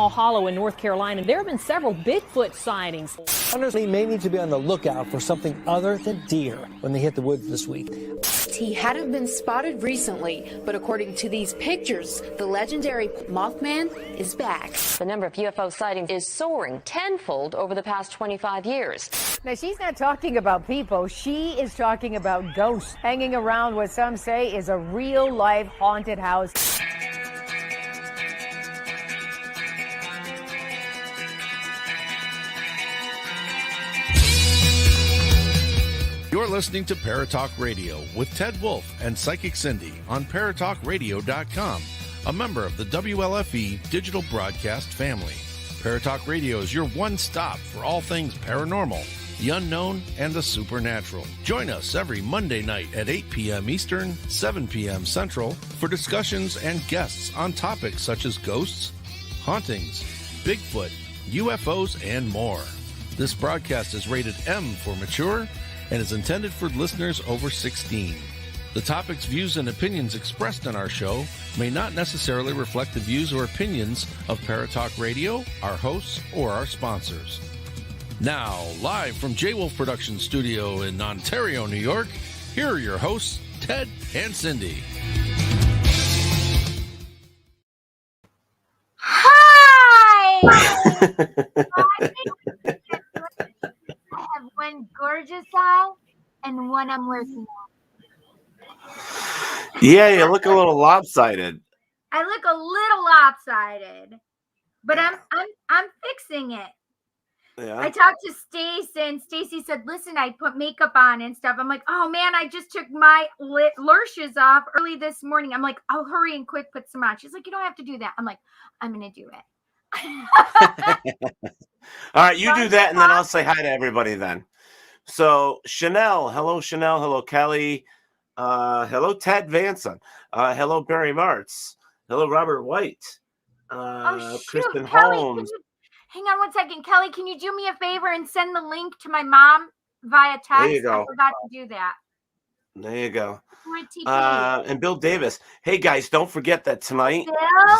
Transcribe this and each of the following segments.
Small Hollow in North Carolina. There have been several Bigfoot sightings. Hunters may need to be on the lookout for something other than deer when they hit the woods this week. He hadn't been spotted recently, but according to these pictures, the legendary Mothman is back. The number of UFO sightings is soaring tenfold over the past 25 years. Now, she's not talking about people. She is talking about ghosts hanging around what some say is a real-life haunted house. You're listening to Paratalkradio with Ted Wolf and Psychic Cindy on Paratalkradio.com, a member of the WLFE digital broadcast family. Paratalkradio is your one-stop for all things paranormal, the unknown, and the supernatural. Join us every Monday night at 8 p.m. Eastern, 7 p.m. Central for discussions and guests on topics such as ghosts, hauntings, Bigfoot, UFOs, and more. This broadcast is rated M for mature and is intended for listeners over 16. The topics, views, and opinions expressed on our show may not necessarily reflect the views or opinions of Paratalk Radio, our hosts, or our sponsors. Now, live from J-Wolf Production Studio in Ontario, New York, here are your hosts, Ted and Cindy. Hi! I have one gorgeous eye and one I'm working on. Yeah, you look a little lopsided. I look a little lopsided, but I'm fixing it. Yeah. I talked to Stacey, and Stacey said, "Listen, I put makeup on and stuff." I'm like, "Oh man, I just took my lashes off early this morning." I'm like, "I'll hurry and quick put some on." She's like, "You don't have to do that." I'm like, "I'm gonna do it." All right, you do that, and then I'll say hi to everybody then. So, Chanel, hello, Kelly, hello, Ted Vanson, hello, Barry Martz, hello, Robert White, Kristen Kelly, Holmes. Hang on one second. Kelly, can you do me a favor and send the link to my mom via text? There you go. I forgot to do that. There you go. And Bill Davis. Hey, guys, don't forget that tonight,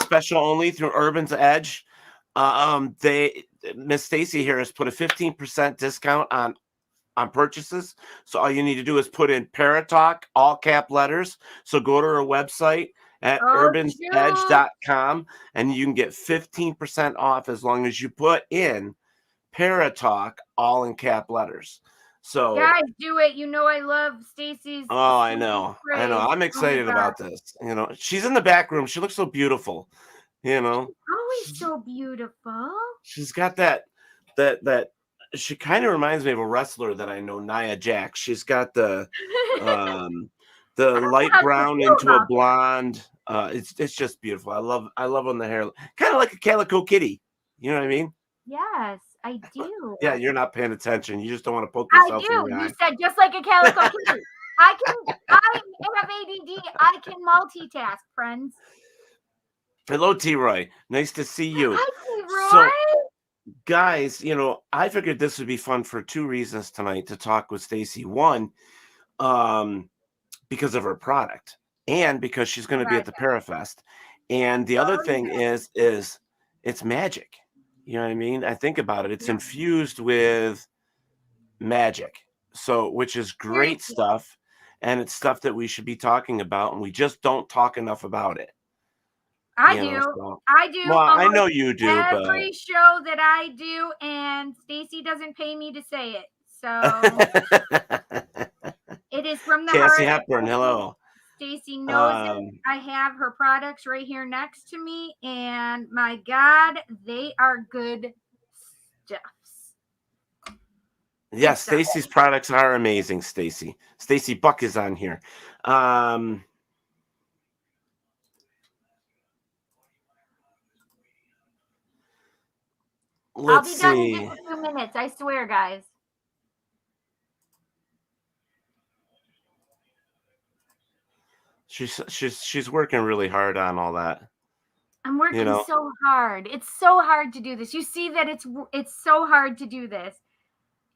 special only through Urban's Edge. Miss Stacey here has put a 15% discount on purchases. So all you need to do is put in Paratalk, all cap letters. So go to her website at urbansedge.com and you can get 15% off as long as you put in Paratalk, all in cap letters. So guys, do it. You know I love Stacey's. Oh, I know. I'm excited about this. You know, she's in the back room. She looks so beautiful. You know, always so beautiful. She's got that. She kind of reminds me of a wrestler that I know, Nia Jax. She's got the light brown into a blonde. It's just beautiful. I love on the hair, kind of like a calico kitty. You know what I mean? Yes, I do. Yeah, you're not paying attention. You just don't want to poke yourself in the eye. You said just like a calico kitty. I have ADD. I can multitask, friends. Hello, T-Roy. Nice to see you. Hi, T-Roy. So, guys, you know, I figured this would be fun for two reasons tonight to talk with Stacey. One, because of her product, and because she's going to be at the Parafest. And the other thing is it's magic. You know what I mean? I think about it. It's infused with magic. So, which is great stuff. And it's stuff that we should be talking about. And we just don't talk enough about it. I do. Well, I know you do. Every show that I do, and Stacey doesn't pay me to say it. So it is from the Cassie heart. Hepburn, hello. Stacey knows it. I have her products right here next to me, and my God, they are good stuffs. Yes, Stacey's products are amazing, Stacey. Stacey Buck is on here. I'll be done in just a few minutes. I swear, guys. She's working really hard on all that. I'm working so hard. It's so hard to do this. You see that it's so hard to do this.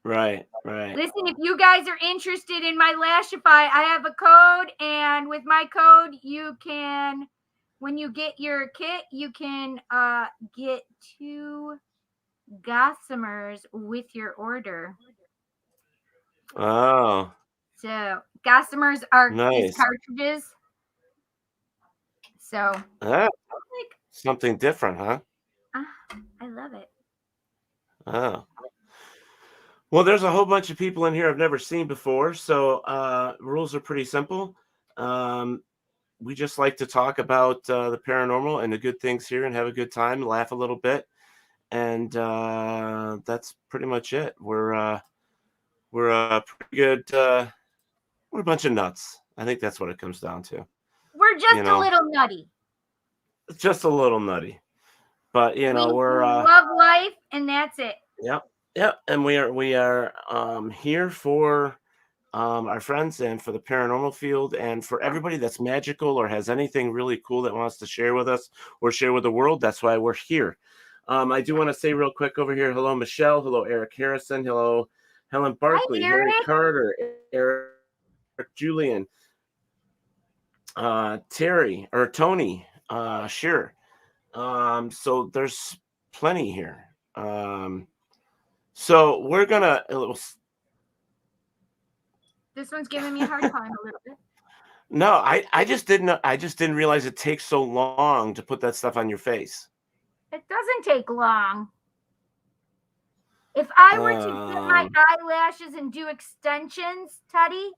Right. Listen, if you guys are interested in my Lashify, I have a code, and with my code, you can when you get your kit, you can get 2 Gossamers with your order. Oh, So Gossamers are these nice. cartridges. So Ah, something different, huh? I love it. Oh. Well, there's a whole bunch of people in here I've never seen before, so rules are pretty simple. We just like to talk about the paranormal and the good things here and have a good time, laugh a little bit, and that's pretty much it. We're pretty good. We're a bunch of nuts. I think that's what it comes down to. We're just a little nutty. Just a little nutty, but we're love life, and that's it. Yep, and we are here for our friends and for the paranormal field and for everybody that's magical or has anything really cool that wants to share with us or share with the world. That's why we're here. I do want to say real quick over here, hello, Michelle. Hello, Eric Harrison. Hello, Helen Barkley. Hi, Harry Carter. Eric Julian. Terry or Tony. Sure. So there's plenty here. So we're gonna. This one's giving me a hard time a little bit. No, I just didn't realize it takes so long to put that stuff on your face. It doesn't take long. If I were to get my eyelashes and do extensions, Teddy,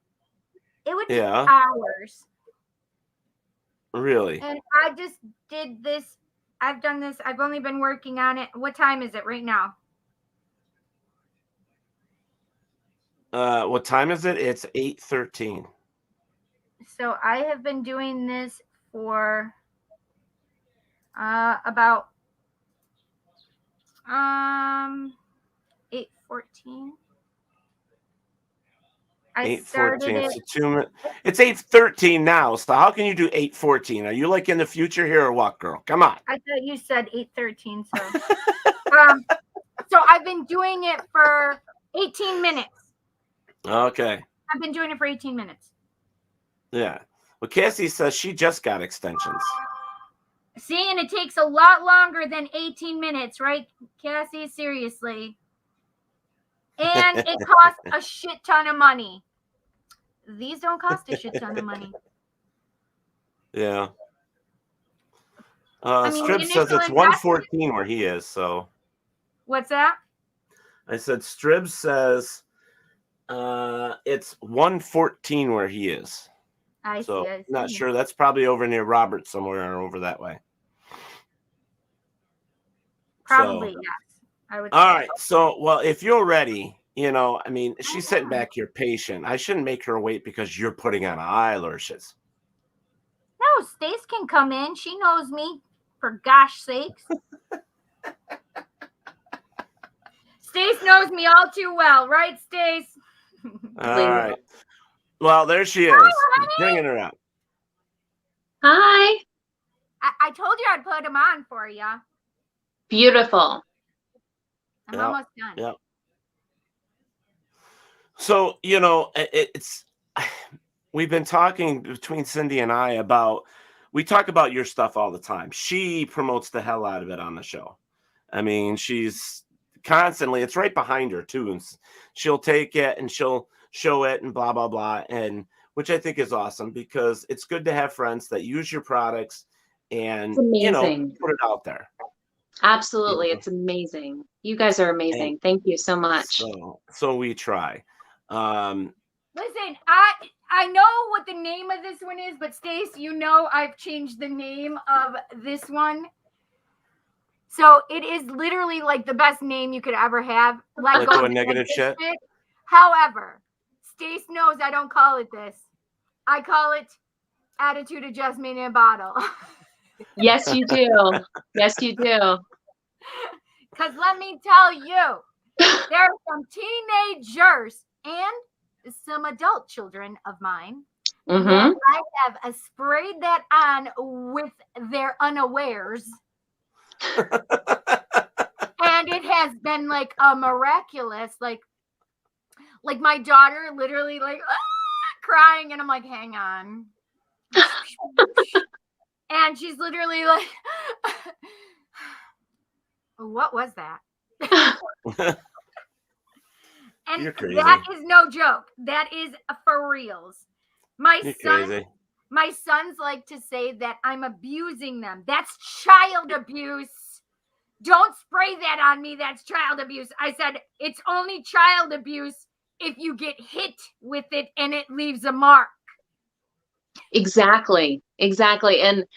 it would be hours. Really? And I just did this. I've done this. I've only been working on it. What time is it right now? What time is it? It's 8:13. So I have been doing this for about 8:14. 8:14. So 2 minutes. It's 8:13 now. So how can you do 8:14? Are you like in the future here or what, girl? Come on. I thought you said 8:13. So, so I've been doing it for 18 minutes. Okay. I've been doing it for 18 minutes. Yeah. Well, Cassie says she just got extensions. See, and it takes a lot longer than 18 minutes, right, Cassie? Seriously. And it costs a shit ton of money. These don't cost a shit ton of money. Yeah. I mean, Strib says it's 1:14 where he is. So. What's that? I said Strib says it's 1:14 where he is. I see. Not sure. That's probably over near Robert somewhere or over that way. Probably, yes. I would. All right. So, well, if you're ready, I mean, she's sitting back here patient. I shouldn't make her wait because you're putting on eyelashes. No, Stace can come in. She knows me, for gosh sakes. Stace knows me all too well, right, Stace? All right. Well, there she is. Hi, bringing her out. Hi. I told you I'd put them on for you. Beautiful. I'm almost done. Yep. So, it's we've been talking between Cindy and I we talk about your stuff all the time. She promotes the hell out of it on the show. I mean, she's constantly, it's right behind her too. And she'll take it and she'll show it and blah, blah, blah. And which I think is awesome because it's good to have friends that use your products and, put it out there. Absolutely. It's amazing. You guys are amazing. Thank you so much. So we try. Listen, I know what the name of this one is, but Stace, I've changed the name of this one. So it is literally like the best name you could ever have. Like go negative shit. However, Stace knows I don't call it this. I call it Attitude Adjustment in a Bottle. Yes, you do. Yes, you do. Because let me tell you, there are some teenagers and some adult children of mine. Mm-hmm. I have sprayed that on with their unawares. And it has been like a miraculous, like my daughter literally crying, and I'm like, hang on. And she's literally like, what was that? And You're crazy. that is no joke. That is for reals. You're crazy. My sons like to say that I'm abusing them. That's child abuse. Don't spray that on me. That's child abuse. I said, it's only child abuse if you get hit with it and it leaves a mark. Exactly. And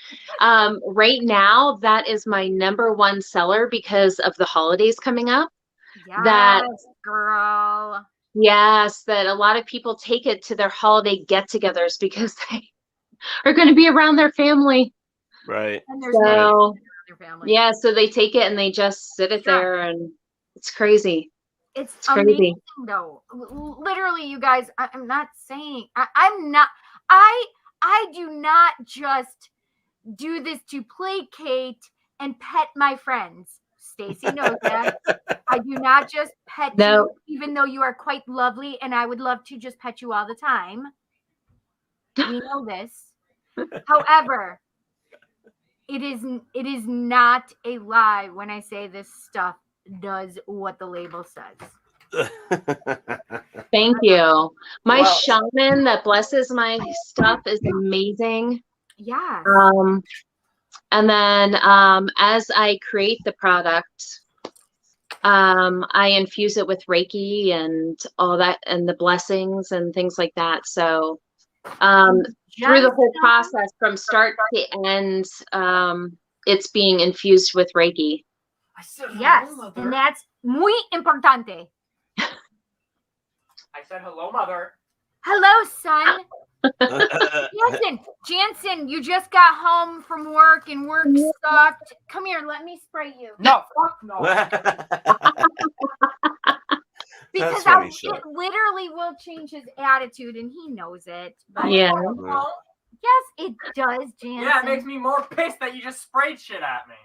right now, that is my #1 seller because of the holidays coming up. Yes, girl. Yes, that a lot of people take it to their holiday get-togethers because they are going to be around their family. Right. And there's no their family. Yeah, so they take it and they just sit it there, and it's crazy. It's crazy. Amazing, though. Literally, you guys, I'm not saying, I do not just do this to placate and pet my friends. Stacey knows that. I do not just pet you, even though you are quite lovely, and I would love to just pet you all the time. We know this. However, it is not a lie when I say this stuff does what the label says. Thank you. My shaman that blesses my stuff is amazing. Yeah. And then as I create the product, I infuse it with Reiki and all that, and the blessings and things like that. So through the whole process from start to end, it's being infused with Reiki. Yes, and that's muy importante. I said hello, mother. Hello, son. Jansen, you just got home from work and work sucked. Come here, let me spray you. No, fuck no. Because it literally will change his attitude, and he knows it. But yeah. Yes, it does, Jansen. Yeah, it makes me more pissed that you just sprayed shit at me.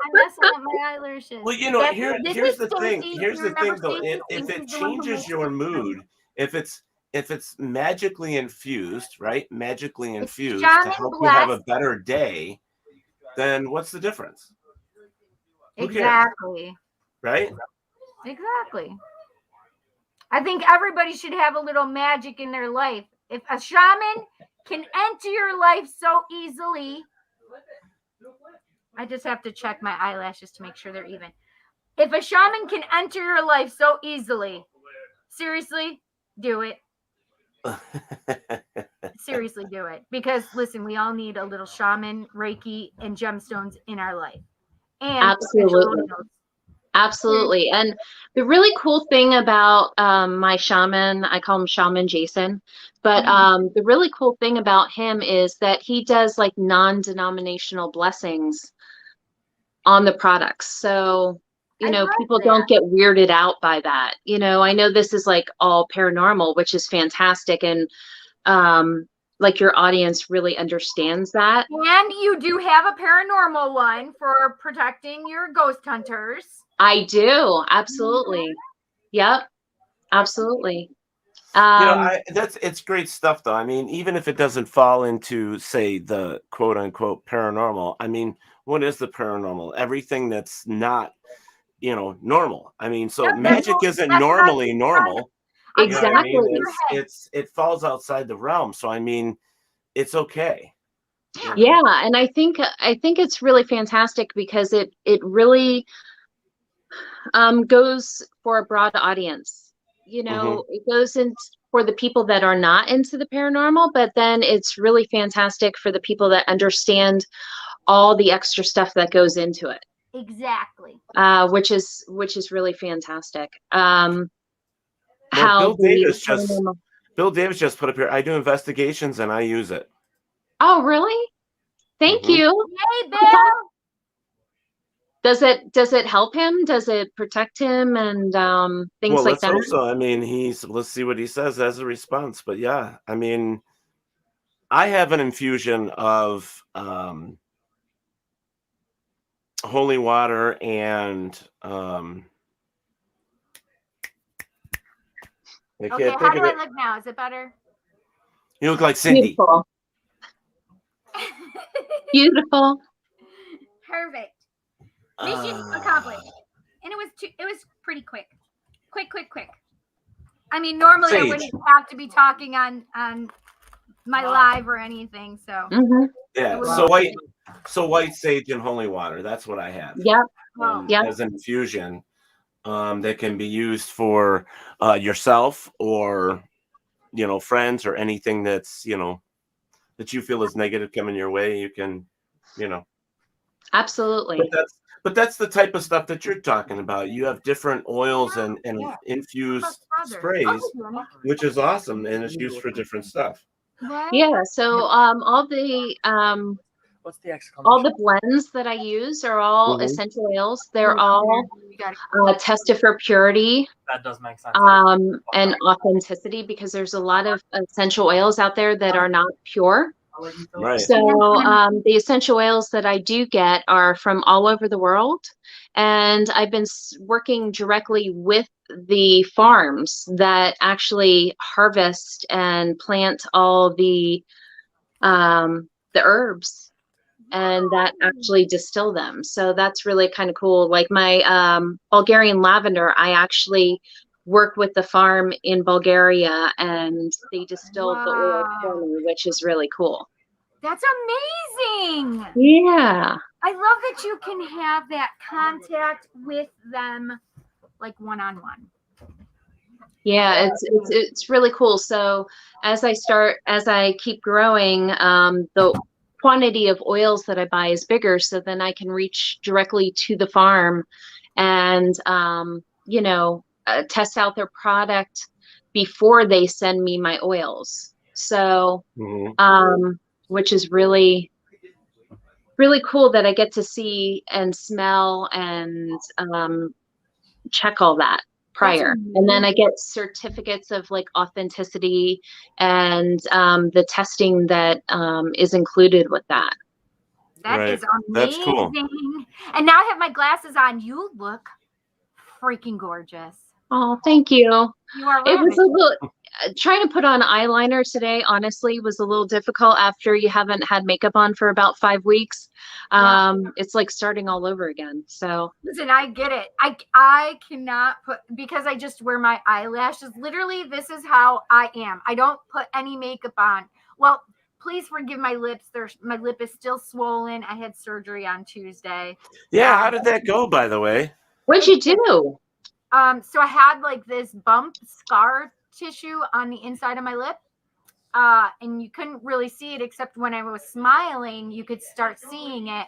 I'm messing up my eyelashes. Well, here's the thing. Here's the thing, though. If it changes your mood, if it's magically infused, right? Magically infused to help you have a better day, then what's the difference? Exactly. Right? Exactly. I think everybody should have a little magic in their life. If a shaman can enter your life so easily, I just have to check my eyelashes to make sure they're even. If a shaman can enter your life so easily, seriously, do it. Seriously, do it. Because listen, we all need a little shaman, Reiki, and gemstones in our life. And Absolutely. And the really cool thing about my shaman, I call him Shaman Jason, but the really cool thing about him is that he does like non-denominational blessings on the products. So, people don't get weirded out by that. I know this is like all paranormal, which is fantastic. And like your audience really understands that. And you do have a paranormal one for protecting your ghost hunters. I do. Absolutely. Yep. Absolutely. It's great stuff, though. I mean, even if it doesn't fall into, say, the quote unquote paranormal, I mean, what is the paranormal? Everything that's not, normal. I mean, so magic isn't normally normal. Exactly. It falls outside the realm. So, I mean, it's okay. Yeah. And I think it's really fantastic because it really goes for a broad audience. It goes in for the people that are not into the paranormal, but then it's really fantastic for the people that understand all the extra stuff that goes into it. Exactly. Which is really fantastic. Bill Davis just put up here, I do investigations and I use it. Oh, really? Thank you. Hey, Bill. Does it help him? Does it protect him and things like that? Let's hope so. I mean, let's see what he says as a response. But yeah, I mean, I have an infusion of holy water and how do I look now? Is it better? You look like Cindy. Beautiful. Beautiful. Perfect. Mission accomplished. And it was pretty quick. Quick. I mean, normally Sage. I wouldn't have to be talking on my live or anything. So Yeah. So white sage and holy water. That's what I have. Yep. As an infusion, that can be used for yourself or friends or anything that's that you feel is negative coming your way. You can, Absolutely. But that's the type of stuff that you're talking about. You have different oils and infused sprays, which is awesome, and it's used for different stuff. Yeah. So all the What's the all the blends that I use are all essential oils. They're all tested for purity That does make sense. and authenticity, because there's a lot of essential oils out there that are not pure. Right. So the essential oils that I do get are from all over the world. And I've been working directly with the farms that actually harvest and plant all the herbs and that actually distill them. So that's really kind of cool. Like my Bulgarian lavender, I actually work with the farm in Bulgaria, and they distilled the oil for me, which is really cool. That's amazing. Yeah. I love that you can have that contact with them, like one-on-one. Yeah, it's really cool. So as I keep growing, the quantity of oils that I buy is bigger, so then I can reach directly to the farm and test out their product before they send me my oils. So which is really, really cool that I get to see and smell and check all that prior. And then I get certificates of like authenticity and the testing that is included with that. That is amazing. That's cool. And now I have my glasses on. You look freaking gorgeous. Oh, thank you. You are. It was a little trying to put on eyeliner today, honestly, was a little difficult after you haven't had makeup on for about 5 weeks. It's like starting all over again. So listen, I get it. I cannot put, because I just wear my eyelashes. Literally, this is how I am. I don't put any makeup on. Well, please forgive my lips. My lip is still swollen. I had surgery on Tuesday. Yeah, how did that go, by the way? What'd you do? So I had like this bump scar tissue on the inside of my lip. And you couldn't really see it, except when I was smiling, you could start seeing it.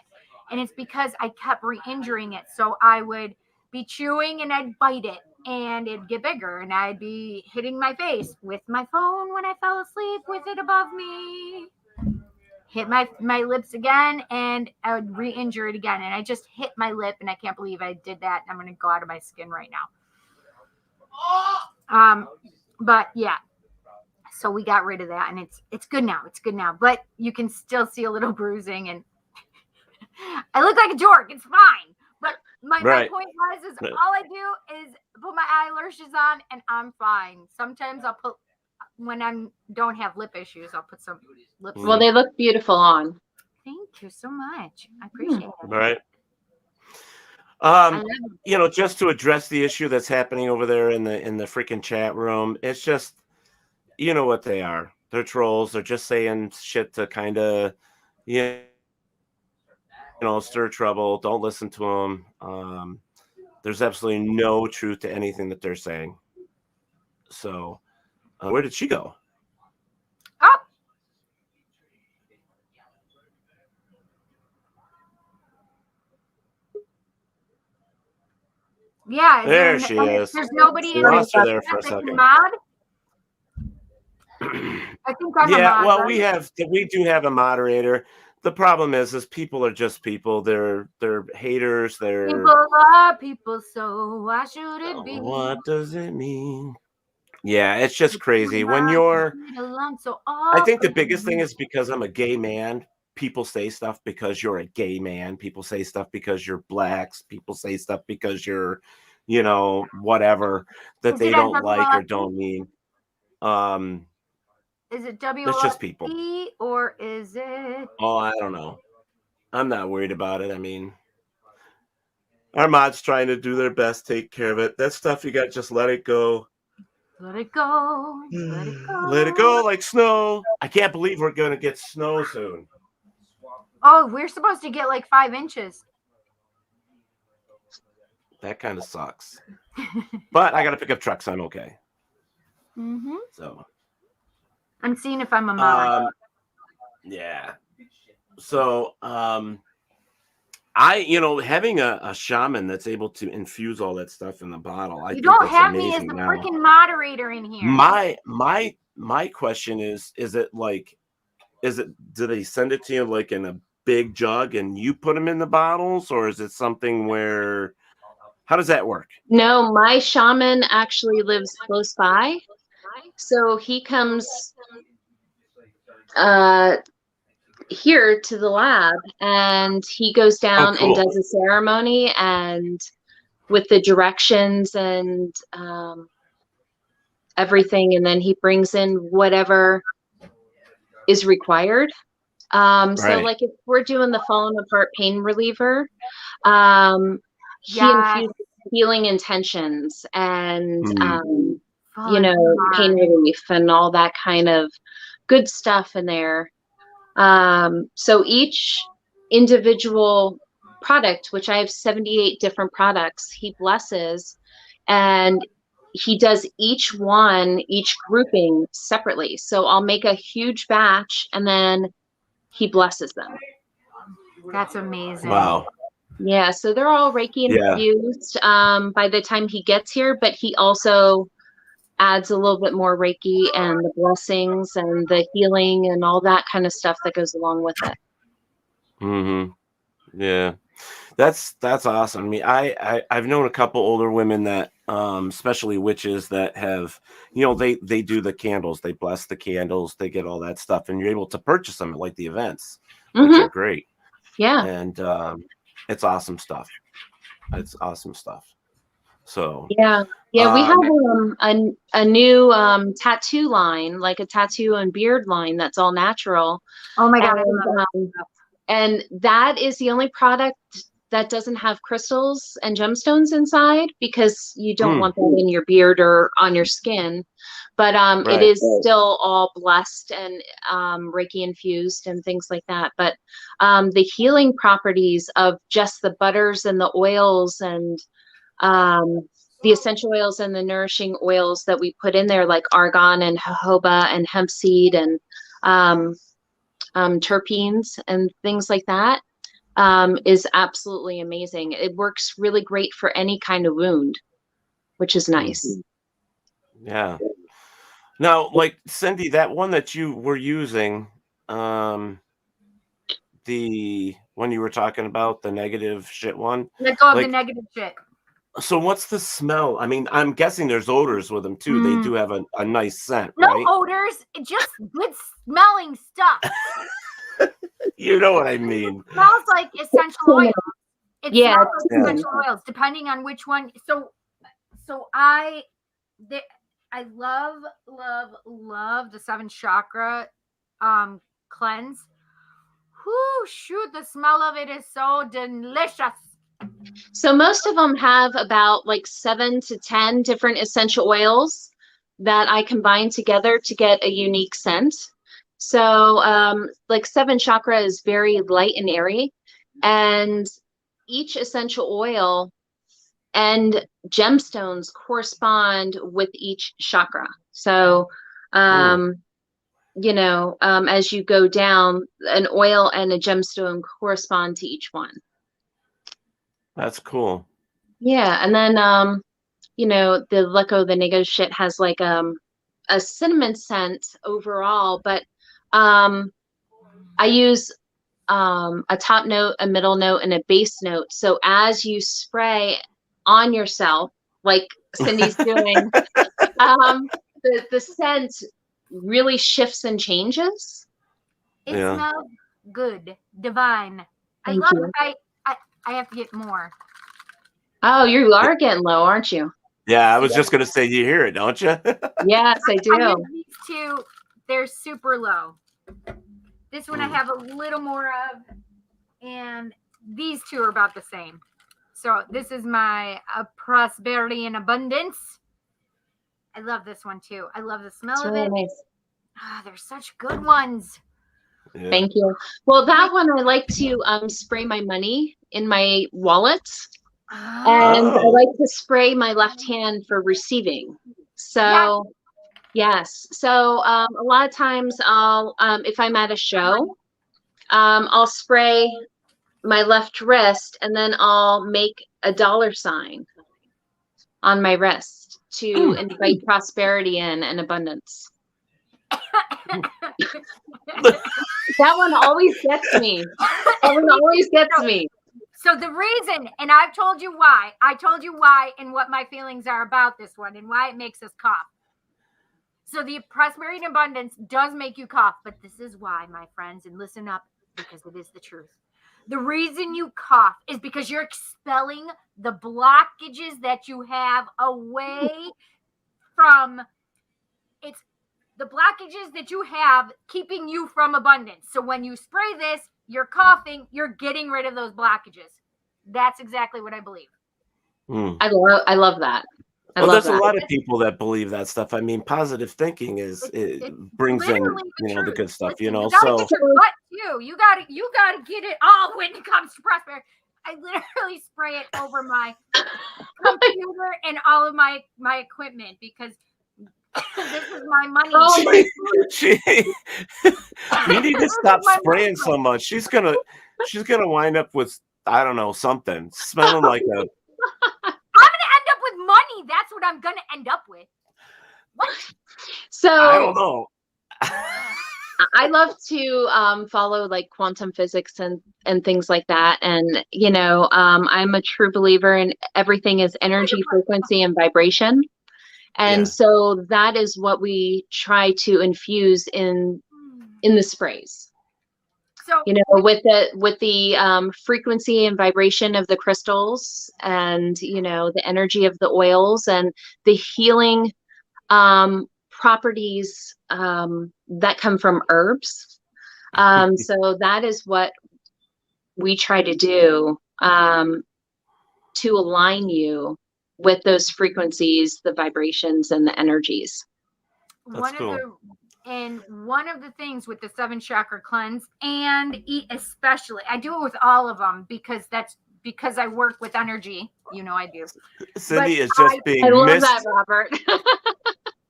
And it's because I kept re-injuring it. So I would be chewing and I'd bite it and it'd get bigger, and I'd be hitting my face with my phone when I fell asleep with it above me. Hit my lips again, and I would re-injure it again. And I just hit my lip, and I can't believe I did that. I'm going to go out of my skin right now. But yeah, so we got rid of that, and it's good now. It's good now, but you can still see a little bruising, and I look like a dork. It's fine. But my point was, is all I do is put my eyelashes on, and I'm fine. Sometimes I'll put, when I don't have lip issues, I'll put some lipstick. Well, they look beautiful on. Thank you so much. I appreciate it. Right. Just to address the issue that's happening over there in the freaking chat room, it's just, you know what they are. They're trolls. They're just saying shit to kind of, stir trouble. Don't listen to them. There's absolutely no truth to anything that they're saying. So, where did she go? Oh. Yeah. There she is. There's nobody in lost her there for a second. Mod. I think I'm a mod, well, right? we do have a moderator. The problem is people are just people. They're haters. People are people, so why should it be? What does it mean? Yeah, it's just crazy. When you're, I think the biggest thing is because I'm a gay man. People say stuff because you're a gay man. People say stuff because you're blacks. People say stuff because you're, whatever that they don't like or don't mean. Is it It's just people. WLFP or is it? Oh, I don't know. I'm not worried about it. I mean, our mods trying to do their best, take care of it. That stuff you got, just let it go. Let it go. Let it go. Let it go like snow. I can't believe we're gonna get snow soon. Oh, we're supposed to get like 5 inches. That kind of sucks. But I gotta pick up trucks. I'm okay. Mm-hmm. So I'm seeing if I'm a mod. yeah. So having a shaman that's able to infuse all that stuff in the bottle. I You think don't that's have me as amazing the now. freaking moderator in here. My question is do they send it to you like in a big jug and you put them in the bottles, or is it something where, how does that work? No, my shaman actually lives close by. So he comes here to the lab and he goes down and does a ceremony and with the directions and everything, and then he brings in whatever is required. So like if we're doing the falling apart pain reliever, he infuses healing intentions and pain relief and all that kind of good stuff in there. So each individual product, which I have 78 different products, he blesses, and he does each grouping separately. So I'll make a huge batch and then he blesses them. That's amazing. Wow. Yeah, so they're all Reiki infused by the time he gets here, but he also adds a little bit more Reiki and the blessings and the healing and all that kind of stuff that goes along with it. Mm-hmm. Yeah, that's awesome. I mean, I've known a couple older women that, especially witches, that have, they do the candles, they bless the candles, they get all that stuff, and you're able to purchase them at like the events, which are great. Yeah, and it's awesome stuff. It's awesome stuff. So yeah, we have a new tattoo line, like a tattoo and beard line that's all natural. Oh my god! And that is the only product that doesn't have crystals and gemstones inside, because you don't want that in your beard or on your skin. But it is still all blessed and Reiki infused and things like that. But the healing properties of just the butters and the oils and the essential oils and the nourishing oils that we put in there, like argan and jojoba and hemp seed and terpenes and things like that, is absolutely amazing. It works really great for any kind of wound, which is nice. Yeah. Now, like Cindy, that one that you were using, the one you were talking about, the negative shit one. Let go of the negative shit. So what's the smell? I mean, I'm guessing there's odors with them too. They do have a nice scent, no right? odors, just good smelling stuff. You know what I mean? It smells like essential oils. It smells like essential oils, depending on which one. So I love the 7 chakra cleanse. Whoo, shoot, the smell of it is so delicious. So most of them have about like 7 to 10 different essential oils that I combine together to get a unique scent. So like 7 chakra is very light and airy, and each essential oil and gemstones correspond with each chakra. So as you go down, an oil and a gemstone correspond to each one. That's cool. Yeah, and then the let go of the negative shit has like a cinnamon scent overall, but I use a top note, a middle note, and a base note. So as you spray on yourself, like Cindy's doing, the scent really shifts and changes. It smells good, divine. I love it. I have to get more. Oh, you are getting low, aren't you? Yeah, I was just going to say, you hear it, don't you? Yes, I do. I use these they're super low. This one I have a little more of, and these two are about the same. So this is my Prosperity and Abundance. I love this one too. I love the smell of it. Nice. They're such good ones. Yeah. Thank you. Well, that one I like to spray my money in my wallet, and I like to spray my left hand for receiving. So, yes. So a lot of times I'll, if I'm at a show, I'll spray my left wrist, and then I'll make a $sign on my wrist to invite prosperity in and abundance. That one always gets me. That one always gets me. So the reason, and I've told you why, and what my feelings are about this one and why it makes us cough. So the prosperity and abundance does make you cough, but this is why, my friends, and listen up, because it is the truth. The reason you cough is because you're expelling the blockages that you have away from, it's the blockages that you have keeping you from abundance. So when you spray this, you're coughing, you're getting rid of those blockages. That's exactly what I believe. I love that. There's a lot of people that believe that stuff. I mean, positive thinking it brings in, the good stuff, Listen, you gotta get your butt too. You gotta get it all when it comes to prosperity. I literally spray it over my computer and all of my equipment because this is my money. You need to stop spraying so much. She's gonna wind up with, I don't know, something smelling like a. I'm gonna end up with money. That's what I'm gonna end up with. What? So I don't know. I love to follow like quantum physics and things like that. And, I'm a true believer in everything is energy, frequency, and vibration. And so that is what we try to infuse in the sprays. So, with the frequency and vibration of the crystals, and the energy of the oils and the healing properties that come from herbs. So that is what we try to do to align you with those frequencies, the vibrations, and the energies. That's cool. One of the things with the 7 chakra cleanse, and especially, I do it with all of them because I work with energy. I do. Cindy is just being I love that, Robert.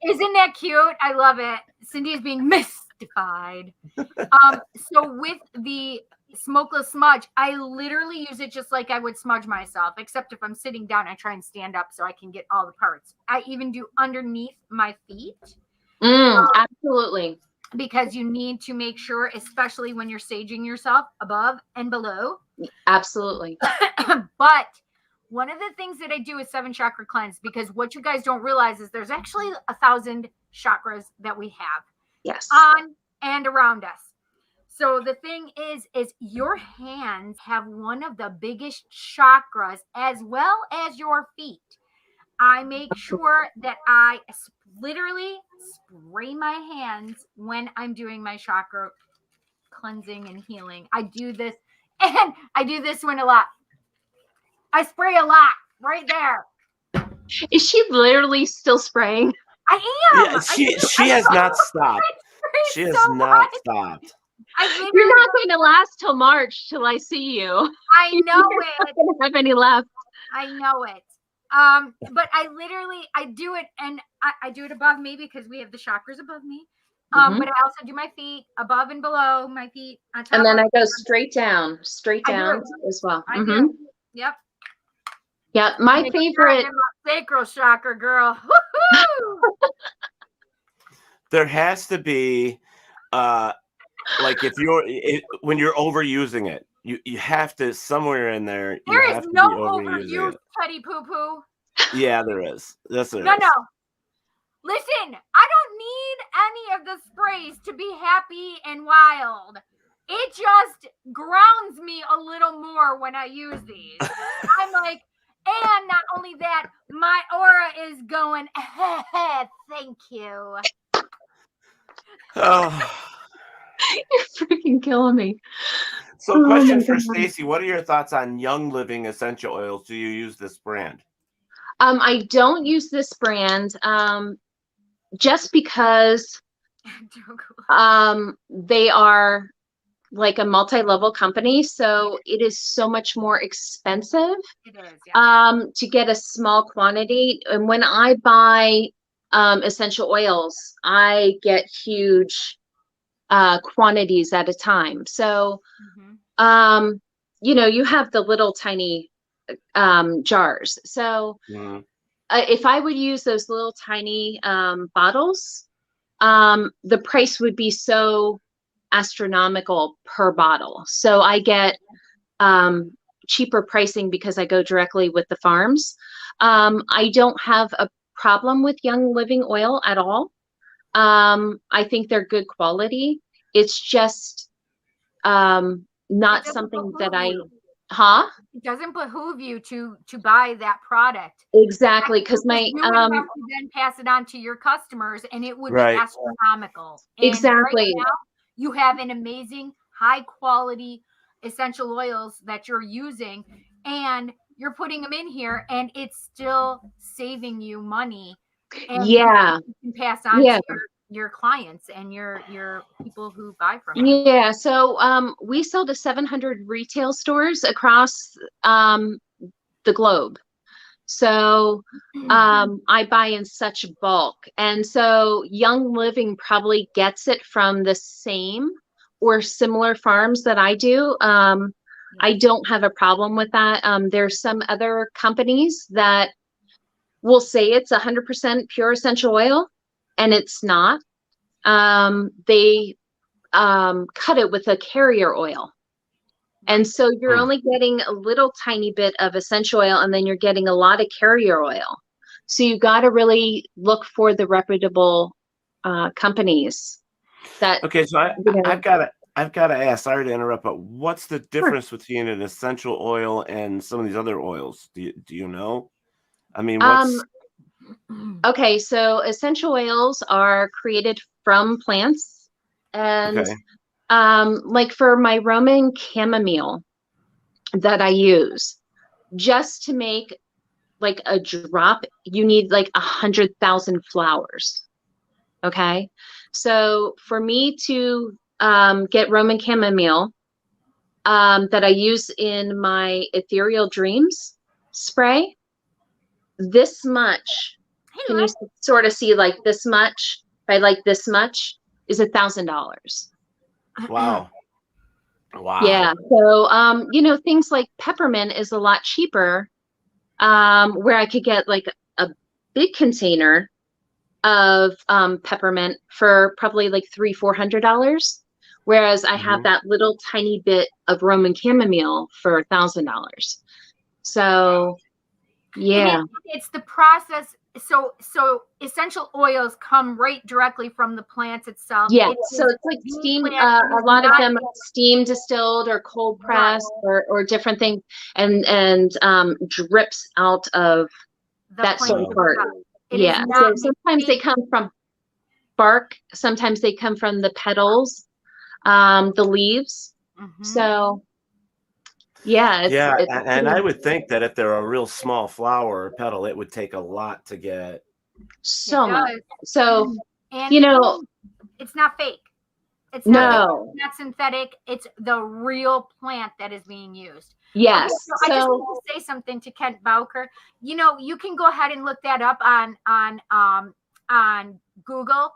Isn't that cute? I love it. Cindy is being mystified. So with the smokeless smudge, I literally use it just like I would smudge myself, except if I'm sitting down, I try and stand up so I can get all the parts. I even do underneath my feet. Absolutely. Because you need to make sure, especially when you're saging yourself, above and below. Absolutely. But one of the things that I do is 7 chakra cleanse, because what you guys don't realize is there's actually 1,000 chakras that we have. Yes. On and around us. So the thing is your hands have one of the biggest chakras as well as your feet. I make sure that I literally spray my hands when I'm doing my chakra cleansing and healing. I do this, and I do this one a lot. I spray a lot right there. Is she literally still spraying? I am. Yeah, she has not stopped. She has not stopped. You're not going to last till March till I see you. I know You're it. not going to have any left. I know it. But I do it, and I do it above me because we have the chakras above me. But I also do my feet above and below my feet. On top and then I go them. straight down as well. I do. Yep. Yeah, my favorite. My sacral chakra, girl. There has to be, like when you're overusing it, you have to somewhere in there. There is no overuse, Teddy Poo Poo. Yeah, there is. Yes, there is. No. Listen, I don't need any of the sprays to be happy and wild. It just grounds me a little more when I use these. I'm like, and not only that, my aura is going, thank you. Oh. You're freaking killing me. So, Oh question my for God. Stacey: what are your thoughts on Young Living essential oils? Do you use this brand? I don't use this brand just because they are like a multi-level company, so it is so much more expensive to get a small quantity. And when I buy essential oils, I get huge quantities at a time. So you have the little tiny jars. So if I would use those little tiny bottles, the price would be so astronomical per bottle. So I get cheaper pricing because I go directly with the farms. I don't have a problem with Young Living oil at all. I think they're good quality. It's just not something that It doesn't behoove you to buy that product. Exactly, because my you would have to then pass it on to your customers, and it would Right. be astronomical. And exactly. right now, you have an amazing, high quality essential oils that you're using, and you're putting them in here, and it's still saving you money. And Yeah. you can pass on to your clients and your people who buy from you. Yeah, so we sell to 700 retail stores across the globe. So I buy in such bulk. And so Young Living probably gets it from the same or similar farms that I do. I don't have a problem with that. There's some other companies that will say it's 100% pure essential oil, and it's not. They cut it with a carrier oil. And so you're only getting a little tiny bit of essential oil, and then you're getting a lot of carrier oil. So you got to really look for the reputable companies. Okay, so I've got to ask. Sorry to interrupt, but what's the difference between an essential oil and some of these other oils? Do you know? I mean, what's okay, so essential oils are created from plants, and like for my Roman chamomile that I use, just to make like a drop, you need like 100,000 flowers. Okay, so for me to get Roman chamomile that I use in my Ethereal Dreams spray, this much, can you sort of see like this much by like this much is $1,000. Wow. Wow. Yeah. So, things like peppermint is a lot cheaper, where I could get like a big container of peppermint for probably like $300-400, whereas I have that little tiny bit of Roman chamomile for $1,000. So, yeah, it's the process. So essential oils come right directly from the plants itself. Yeah, so it's like steam. A lot of them are steam distilled or cold pressed or different things, and drips out of that sort of part. Yeah, so sometimes they come from bark. Sometimes they come from the petals, the leaves. So. Yeah. And I would think that if they're a real small flower or petal, it would take a lot to get. So much. So, and it's not fake. It's not synthetic. It's the real plant that is being used. Yes. Okay, so I just want to say something to Kent Bowker. You can go ahead and look that up on Google.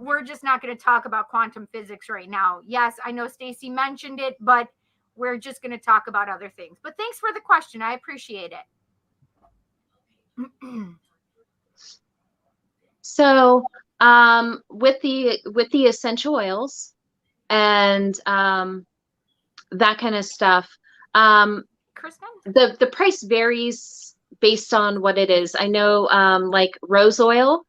We're just not going to talk about quantum physics right now. Yes, I know Stacey mentioned it, but we're just going to talk about other things. But thanks for the question. I appreciate it. So, with the essential oils and that kind of stuff, Kristen? The price varies based on what it is. I know like rose oil,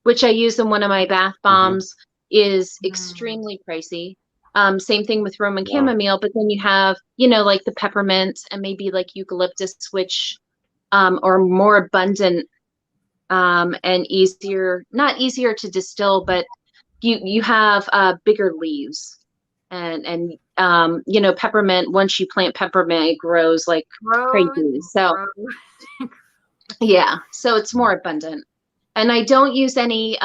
which I use in one of my bath bombs, is extremely pricey. Same thing with Roman chamomile, but then you have, like the peppermint and maybe like eucalyptus, which are more abundant and not easier to distill, but you have bigger leaves, and you know, peppermint, once you plant peppermint, it grows like crazy. So yeah, so it's more abundant. And I don't use any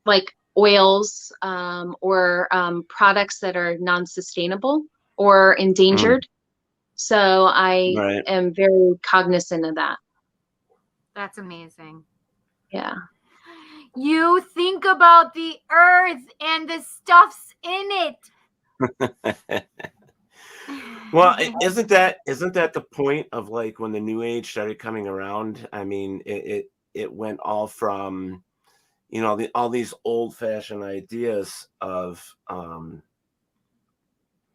like oils or products that are non-sustainable or endangered. So I am very cognizant of that. That's amazing. Yeah. You think about the earth and the stuff's in it. Well, isn't that the point of like when the new age started coming around? I mean, it went all from, you know, all these old fashioned ideas of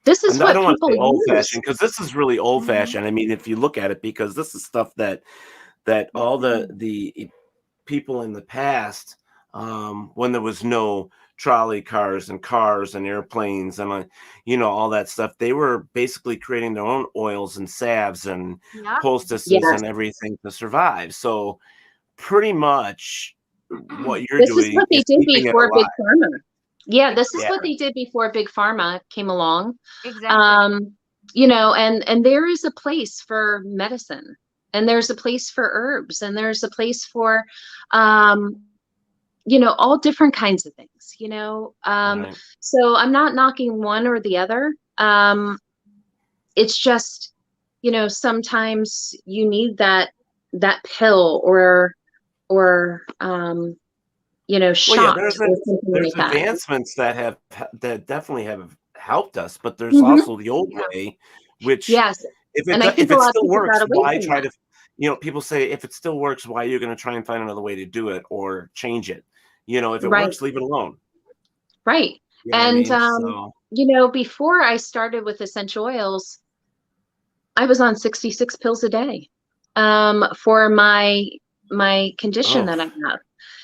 this is what I don't want to say people old use. fashioned, because this is really old fashioned. I mean, if you look at it, because this is stuff that all the people in the past, when there was no trolley cars and airplanes and you know, all that stuff, they were basically creating their own oils and salves and poultices and everything to survive. So pretty much what you're doing is what they did before Big Pharma. Yeah, this is Yeah. what they did before Big Pharma came along. Exactly. You know, and there is a place for medicine, and there's a place for herbs, and there's a place for you know, all different kinds of things, you know. So I'm not knocking one or the other. It's just, you know, sometimes you need that pill or you know, shot. Well, yeah, there's like advancements that definitely have helped us, but there's also the old way, which if it still works, why try to, you know, people say if it still works, why are you going to try and find another way to do it or change it? You know, if it works, leave it alone. Right. You know and what I mean? you know, before I started with essential oils, I was on 66 pills a day for my condition that I have.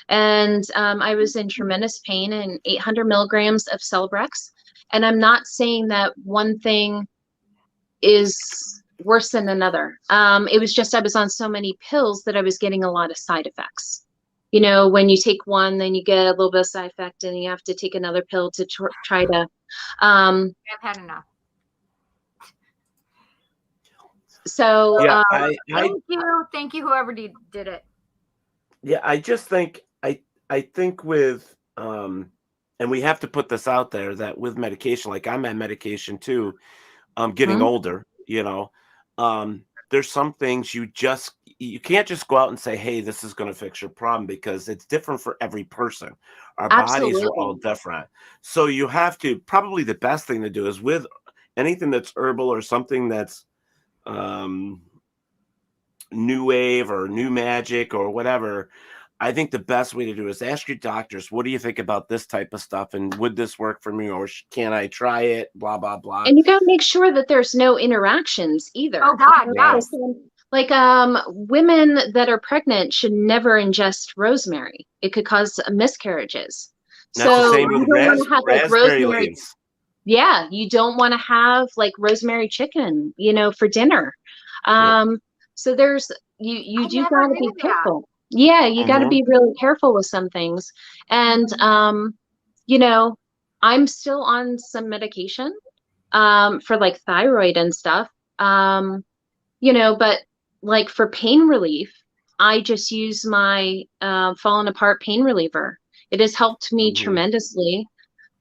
And I was in tremendous pain, and 800 milligrams of Celebrex. And I'm not saying that one thing is worse than another. It was just I was on so many pills that I was getting a lot of side effects. You know, when you take one, then you get a little bit of side effect, and you have to take another pill to try to. I've had enough. So thank you, whoever did it. Yeah, I just think I think with and we have to put this out there that with medication, like I'm on medication too, getting older, you know, there's some things you can't just go out and say, hey, this is going to fix your problem, because it's different for every person. Our bodies are all different. So you have to, probably the best thing to do is with anything that's herbal or something that's new wave or new magic or whatever. I think the best way to do is ask your doctors, what do you think about this type of stuff? And would this work for me? Or can I try it? Blah, blah, blah. And you got to make sure that there's no interactions either. Oh God, yes. Like women that are pregnant should never ingest rosemary. It could cause miscarriages. That's so the same with you don't want to have like raspberry rosemary. leaves. Yeah, you don't want to have like rosemary chicken, you know, for dinner. So there's you do got to be careful. Yeah, you got to be really careful with some things. And you know, I'm still on some medication for like thyroid and stuff. You know, but like for pain relief, I just use my Fallen Apart pain reliever. It has helped me tremendously.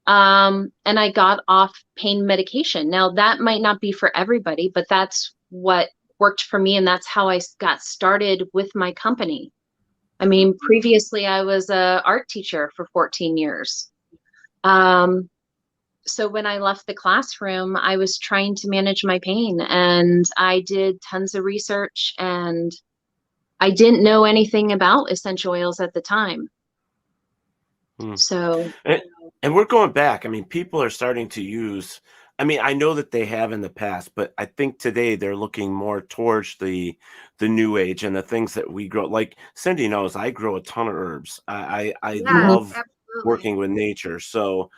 And I got off pain medication. Now that might not be for everybody, but that's what worked for me. And that's how I got started with my company. I mean, previously I was a art teacher for 14 years. So when I left the classroom, I was trying to manage my pain, and I did tons of research, and I didn't know anything about essential oils at the time. So, and we're going back. I mean, people are starting to use, I mean, I know that they have in the past, but I think today they're looking more towards the new age and the things that we grow. Like Cindy knows, I grow a ton of herbs. I love working with nature. So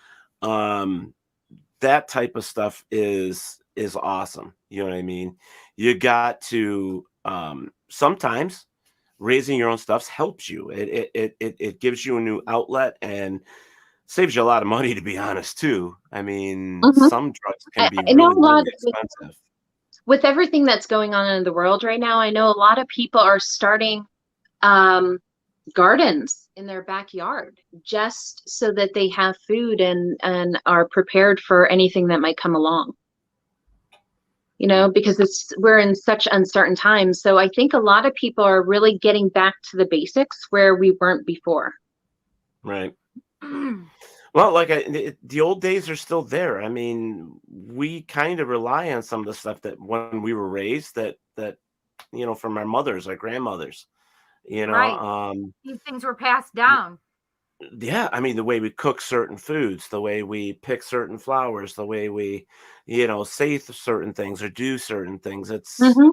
that type of stuff is awesome. You know what I mean? You got to sometimes raising your own stuff helps you. It gives you a new outlet, and saves you a lot of money, to be honest, too. I mean, Mhm. some drugs can be I know really, a lot really expensive. with everything that's going on in the world right now. I know a lot of people are starting um, gardens in their backyard just so that they have food and are prepared for anything that might come along. You know, because we're in such uncertain times. So I think a lot of people are really getting back to the basics where we weren't before. Right. Well, like the old days are still there. I mean, we kind of rely on some of the stuff that when we were raised that from our mothers, our grandmothers. Right. These things were passed down. Yeah, I mean, the way we cook certain foods, the way we pick certain flowers, the way we, say certain things or do certain things. It's Mhm.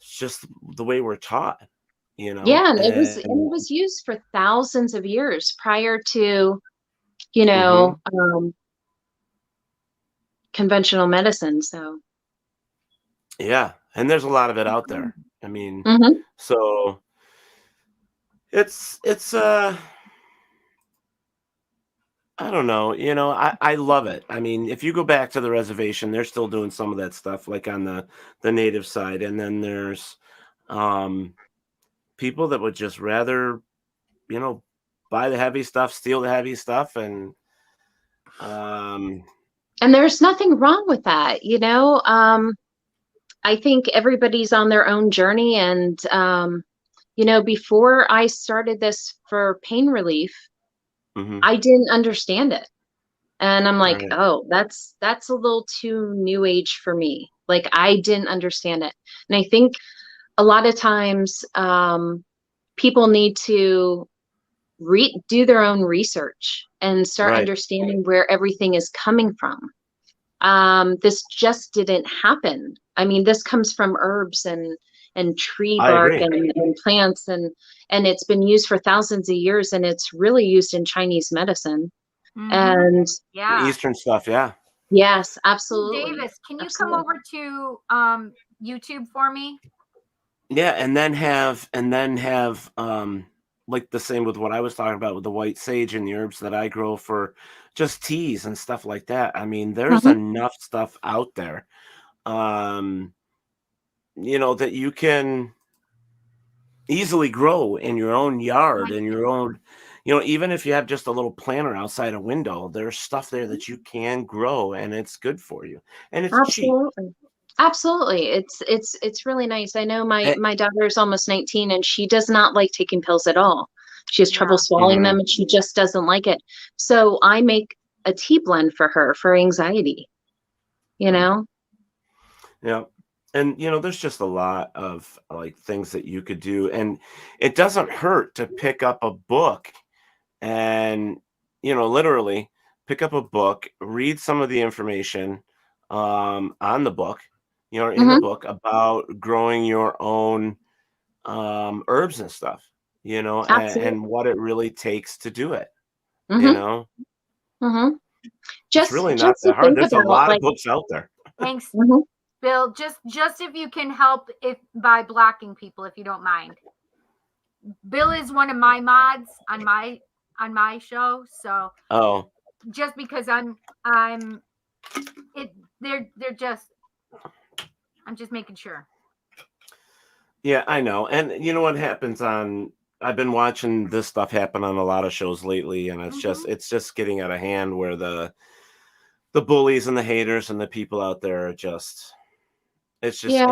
just the way we're taught, Yeah, and it and was used for thousands of years prior to, mhm. Conventional medicine. So, Yeah, and there's a lot of it out there. I mean, mhm. so it's I don't know, I love it. I mean, if you go back to the reservation, they're still doing some of that stuff like on the native side, and then there's um people that would just rather, you know, buy the heavy stuff, steal the heavy stuff, and um And there's nothing wrong with that, I think everybody's on their own journey. And, before I started this for pain relief, mhm, I didn't understand it. And I'm like, right. oh, that's a little too new age for me. Like I didn't understand it. And I think a lot of times people need to do their own research and start Right. understanding where everything is coming from. This just didn't happen. I mean, this comes from herbs and tree I bark agree. and plants and it's been used for thousands of years and it's really used in Chinese medicine. And The Yeah. Eastern stuff, yeah. yes, absolutely. Davis, can you come Absolutely. over to YouTube for me? Yeah, and then have like the same with what I was talking about with the white sage and the herbs that I grow for just teas and stuff like that. I mean, there's Mhm. enough stuff out there. Um, that you can easily grow in your own yard and your own, even if you have just a little planter outside a window, there's stuff there that you can grow and it's good for you. And it's cheap. Absolutely. Absolutely. It's really nice. I know And, my daughter is almost 19 and she does not like taking pills at all. She has trouble Yeah. swallowing mhm, them and she just doesn't like it. So I make a tea blend for her for anxiety, you mm, know? yeah. And there's just a lot of like things that you could do. And it doesn't hurt to pick up a book and literally pick up a book, read some of the information on the book, or in the Mhm. book about growing your own herbs and stuff, and Absolutely. what it really takes to do it. you Mhm. know Mhm. it's really not Just to that hard. think There's a about lot of like books out there. Thanks, mhm. Bill. Just if you can help if by blocking people, if you don't mind. Bill is one of my mods on my show, so Oh, just because I'm it they're just I'm just making sure. yeah, I know. And you know what happens on I've been watching this stuff happen on a lot of shows lately, and it's just Mhm. it's just getting out of hand where the bullies and the haters and the people out there are just it's just Yeah,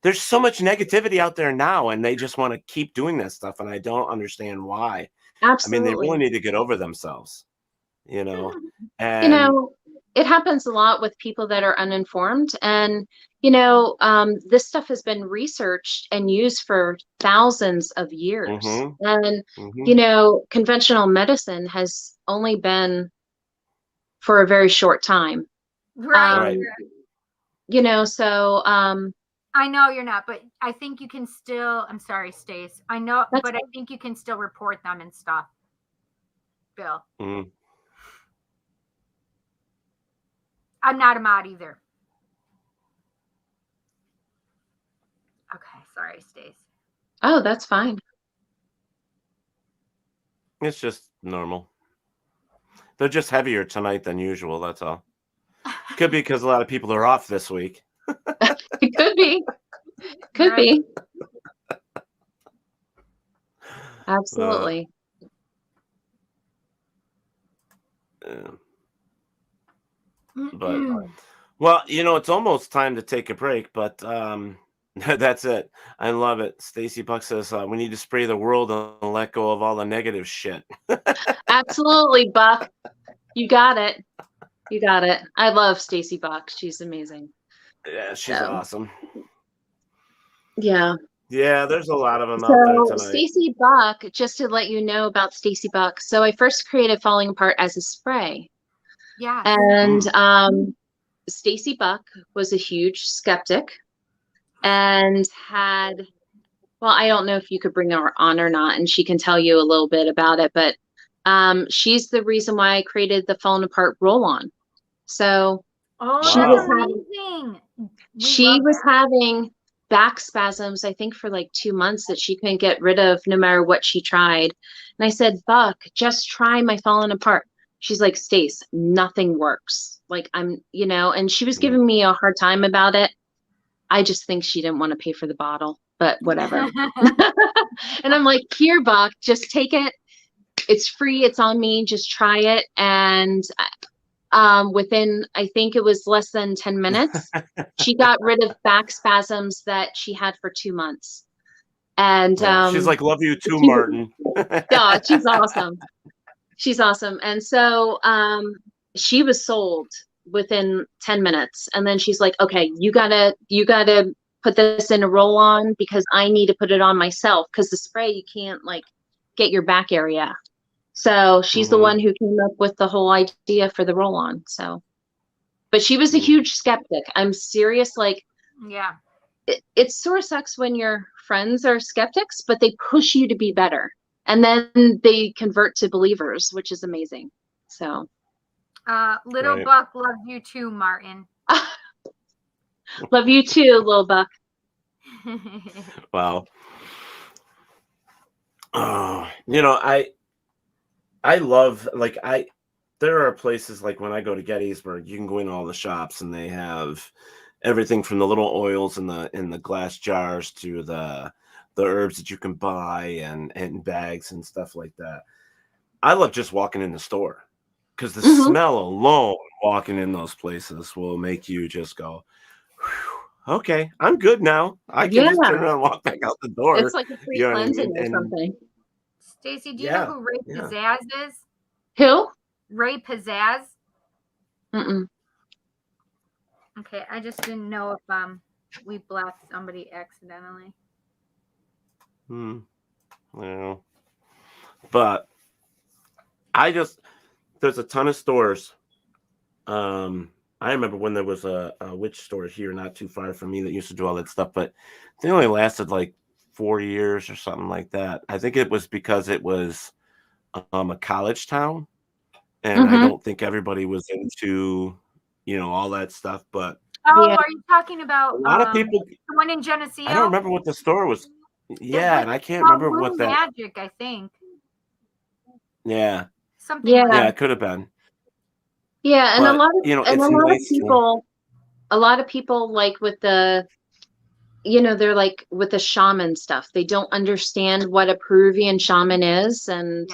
there's so much negativity out there now, and they just want to keep doing that stuff, and I don't understand why. I mean, they really absolutely. need to get over themselves, you know. You And know, it happens a lot with people that are uninformed. And, this stuff has been researched and used for thousands of years. mhm, And, mhm, conventional medicine has only been for a very short time. Right. right. Um, so I know you're not, but I think you can still. I'm sorry, Stace. I know, that's but I think you can still report them and stuff. Bill, Mhm. I'm not a mod either. Okay, sorry, Stace. oh, that's fine. It's just normal. They're just heavier tonight than usual. That's all. Could be because a lot of people are off this week. It could be. Could be. Absolutely. But well, it's almost time to take a break, but that's it. I love it. Stacey Buck says we need to spray the world and let go of all the negative shit. Absolutely, Buck. You got it. You got it. I love Stacey Buck. She's amazing. Yeah, she's awesome. Yeah. Yeah, there's a lot of them out there tonight. Stacey Buck, just to let you know about Stacey Buck. So I first created Falling Apart as a spray. Yeah. And Stacey Buck was a huge skeptic and had, well, I don't know if you could bring her on or not, and she can tell you a little bit about it, but she's the reason why I created the Falling Apart roll-on. So she was having back spasms, I think, for like 2 months that she couldn't get rid of no matter what she tried. And I said, Buck, just try my Falling Apart. She's like, Stace, nothing works. Like, and she was giving me a hard time about it. I just think she didn't want to pay for the bottle, but whatever. And I'm like, here, Buck, just take it. It's free. It's on me. Just try it. And within, I think it was less than 10 minutes, she got rid of back spasms that she had for 2 months. And she's like, love you too, Martin. Yeah, she's awesome. She's awesome. And so she was sold within 10 minutes. And then she's like, okay, you gotta put this in a roll-on because I need to put it on myself, because the spray, you can't like get your back area. So she's the one who came up with the whole idea for the roll-on. So, but she was a huge skeptic. I'm serious. Like, yeah, it sort of sucks when your friends are skeptics, but they push you to be better. And then they convert to believers, which is amazing. So, Little Buck loves you too, Martin. Love you too, Little Buck. Wow. I love, like, there are places like when I go to Gettysburg, you can go in all the shops and they have everything from the little oils in the glass jars to the herbs that you can buy and bags and stuff like that. I love just walking in the store because the smell alone walking in those places will make you just go, okay, I'm good now. I can just turn around and walk back out the door. It's like a free cleansing or something. Stacey, do you know who Ray Pizzazz is? Who? Ray Pizzazz. Mm-mm. Okay, I just didn't know if we blocked somebody accidentally. Yeah. But there's a ton of stores. I remember when there was a witch store here not too far from me that used to do all that stuff, but they only lasted like 4 years or something like that. I think it was because it was a college town, and I don't think everybody was into all that stuff. But are you talking about a lot of people? The one in Geneseo? I don't remember what the store was. Yeah, and I can't remember what that. Magic, I think. Yeah. Something. Yeah, it could have been. Yeah, and but, a lot of a lot of people like with the, they're like with the shaman stuff. They don't understand what a Peruvian shaman is and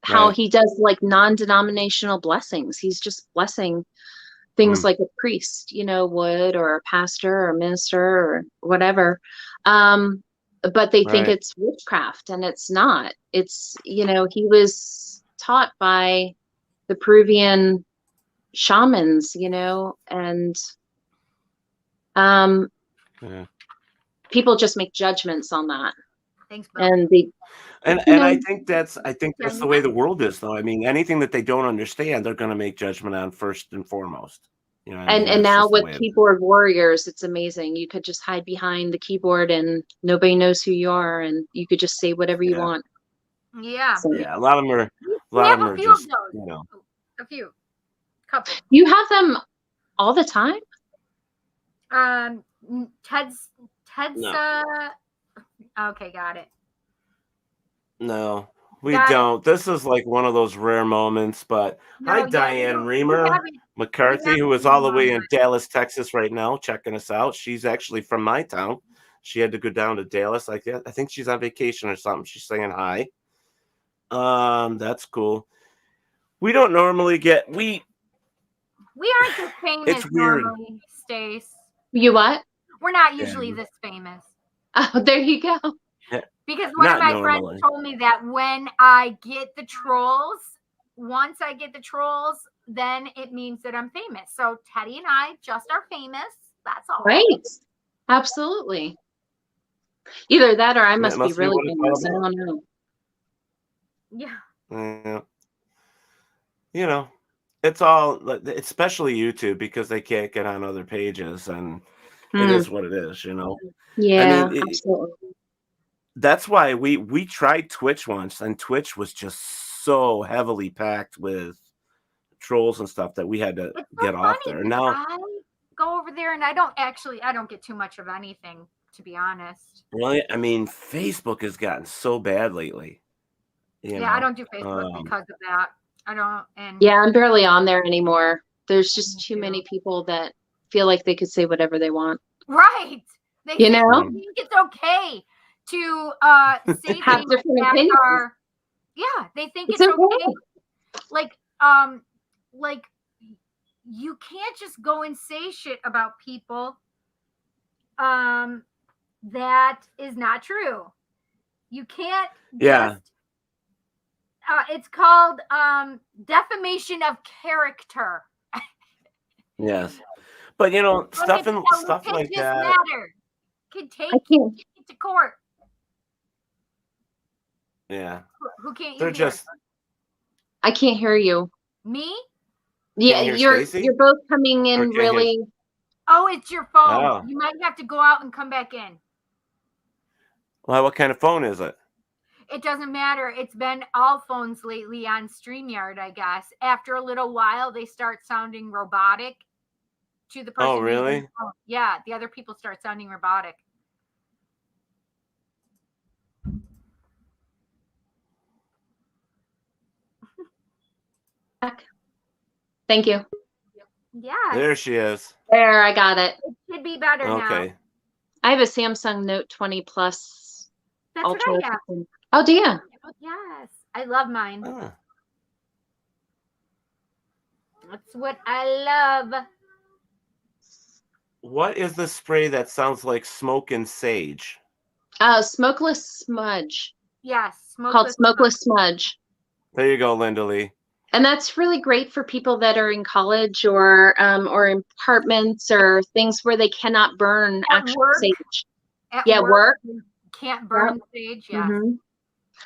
how he does like non-denominational blessings. He's just blessing things like a priest, would, or a pastor or a minister or whatever. But they think it's witchcraft, and it's not. It's, he was taught by the Peruvian shamans, and people just make judgments on that. Thanks, and I think that's the way the world is, though. I mean, anything that they don't understand, they're going to make judgment on first and foremost. And now with keyboard warriors, it's amazing. You could just hide behind the keyboard and nobody knows who you are, and you could just say whatever you want. Yeah. So, a lot of them are just, a few. Couple. You have them all the time? Ted's No. okay, got it. No. We don't. This is like one of those rare moments. But hi, Diane Reamer McCarthy, who is all the way in Dallas, Texas right now, checking us out. She's actually from my town. She had to go down to Dallas. I think she's on vacation or something. She's saying hi. That's cool. We don't normally get we aren't this famous it's weird. normally, Stace. You what? We're not usually this famous. Oh, there you go. Yeah. Because one of my friends told me that when I get the trolls, once I get the trolls, then it means that I'm famous. So Teddy and I just are famous. That's all. Right. Absolutely. Either that or I must be really famous. I don't know. Yeah. You know, it's all, especially YouTube, because they can't get on other pages, and it is what it is, you know. Yeah, I mean, absolutely. That's why we tried Twitch once, and Twitch was just so heavily packed with trolls and stuff that we had to get off there. Now I go over there and I don't get too much of anything, to be honest. Really, I mean, Facebook has gotten so bad lately. I don't do Facebook because of that. I don't. And yeah, I'm barely on there anymore. There's just too many people that feel like they could say whatever they want. Right. They think it's okay to say have things different that opinions. are. Yeah, they think it's okay. Like you can't just go and say shit about people. That is not true. You can't. Just, it's called defamation of character. Yes, but you know, stuff like that. Matter. Can take it to court. Yeah. Who can't you They're hear? just. I can't hear you. Me? Yeah, you're both coming in really. Oh, it's your phone. Oh. You might have to go out and come back in. Well, what kind of phone is it? It doesn't matter. It's been all phones lately on StreamYard, I guess. After a little while, they start sounding robotic to the person. Oh, really? Yeah, the other people start sounding robotic. Thank you. Yeah. There she is. There, I got it. It should be better now. Okay. I have a Samsung Note 20 Plus. That's Ultra. what I have. Oh, do you? Yes, I love mine. Ah. That's what I love. What is the spray that sounds like smoke and sage? Smokeless Smudge. Yes, called Smokeless Smudge. There you go, Linda Lee. And that's really great for people that are in college or in apartments or things where they cannot burn actual sage. Work. Can't burn sage. Yeah. Mm-hmm.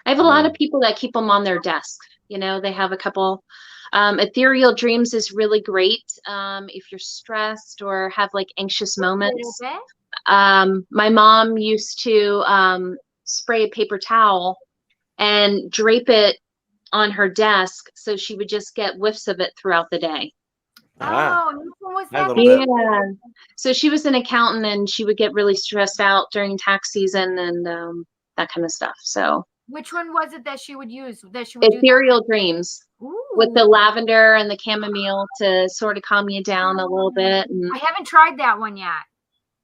I have a lot of people that keep them on their desk. You know, they have a couple. Ethereal Dreams is really great if you're stressed or have like anxious moments. My mom used to spray a paper towel and drape it on her desk, so she would just get whiffs of it throughout the day. Oh, what was that? Yeah. So she was an accountant, and she would get really stressed out during tax season and that kind of stuff. So which one was it that she would use? Ethereal Dreams. Ooh. With the lavender and the chamomile to sort of calm you down a little bit. And I haven't tried that one yet.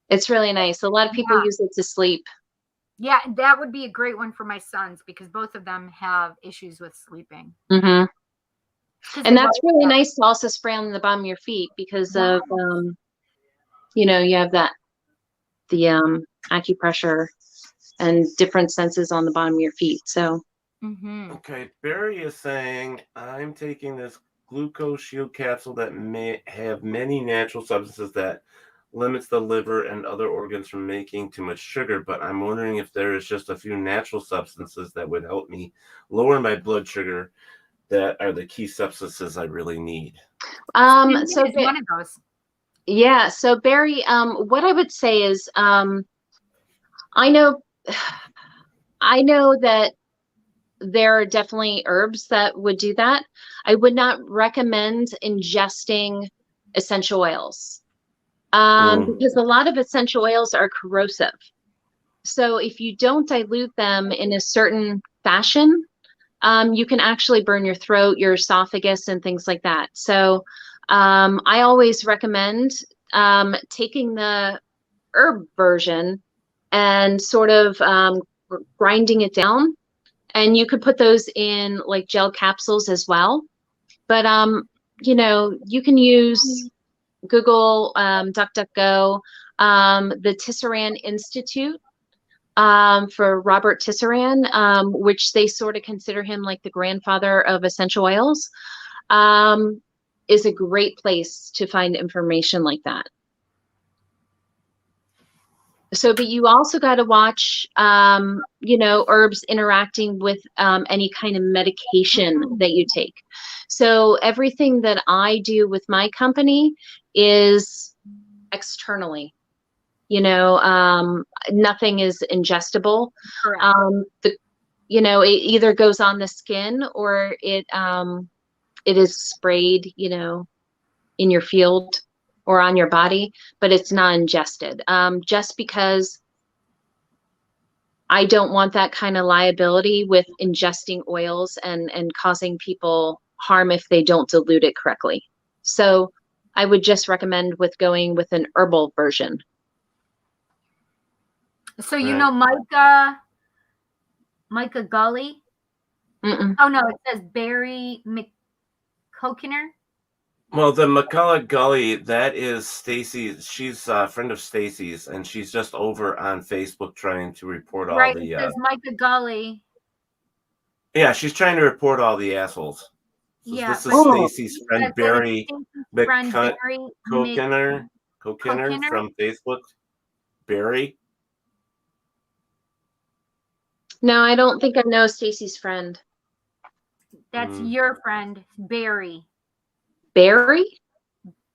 It's really nice. A lot of people use it to sleep. Yeah, that would be a great one for my sons because both of them have issues with sleeping. Mm-hmm. And that's really nice to also spray on the bottom of your feet because of, you know, you have the acupressure and different senses on the bottom of your feet. So. Mm-hmm. Okay, Barry is saying, I'm taking this glucose shield capsule that may have many natural substances that limits the liver and other organs from making too much sugar, but I'm wondering if there is just a few natural substances that would help me lower my blood sugar that are the key substances I really need. So one of those. Yeah, so Barry, what I would say is I know that there are definitely herbs that would do that. I would not recommend ingesting essential oils. Because a lot of essential oils are corrosive. So if you don't dilute them in a certain fashion, you can actually burn your throat, your esophagus, and things like that. So I always recommend taking the herb version and sort of grinding it down. And you could put those in like gel capsules as well. But, you know, you can use Google, DuckDuckGo, the Tisserand Institute for Robert Tisserand, which they sort of consider him like the grandfather of essential oils, is a great place to find information like that. So, but you also got to watch, you know, herbs interacting with any kind of medication that you take. So everything that I do with my company is externally, you know, nothing is ingestible. You know, it either goes on the skin or it is sprayed, you know, in your field or on your body, but it's not ingested. Just because I don't want that kind of liability with ingesting oils and causing people harm if they don't dilute it correctly. So I would just recommend with going with an herbal version. So you know Micah Gully? Oh no, it says Barry McCokener. Well, the McCullough Gully, that is Stacey. She's a friend of Stacey's, and she's just over on Facebook trying to report all the. It says Micah Gully. Yeah, she's trying to report all the assholes. So Yeah, this is Stacey's friend Barry McCokener from Facebook. Barry. No, I don't think I know Stacey's friend. That's your friend, Barry. Barry?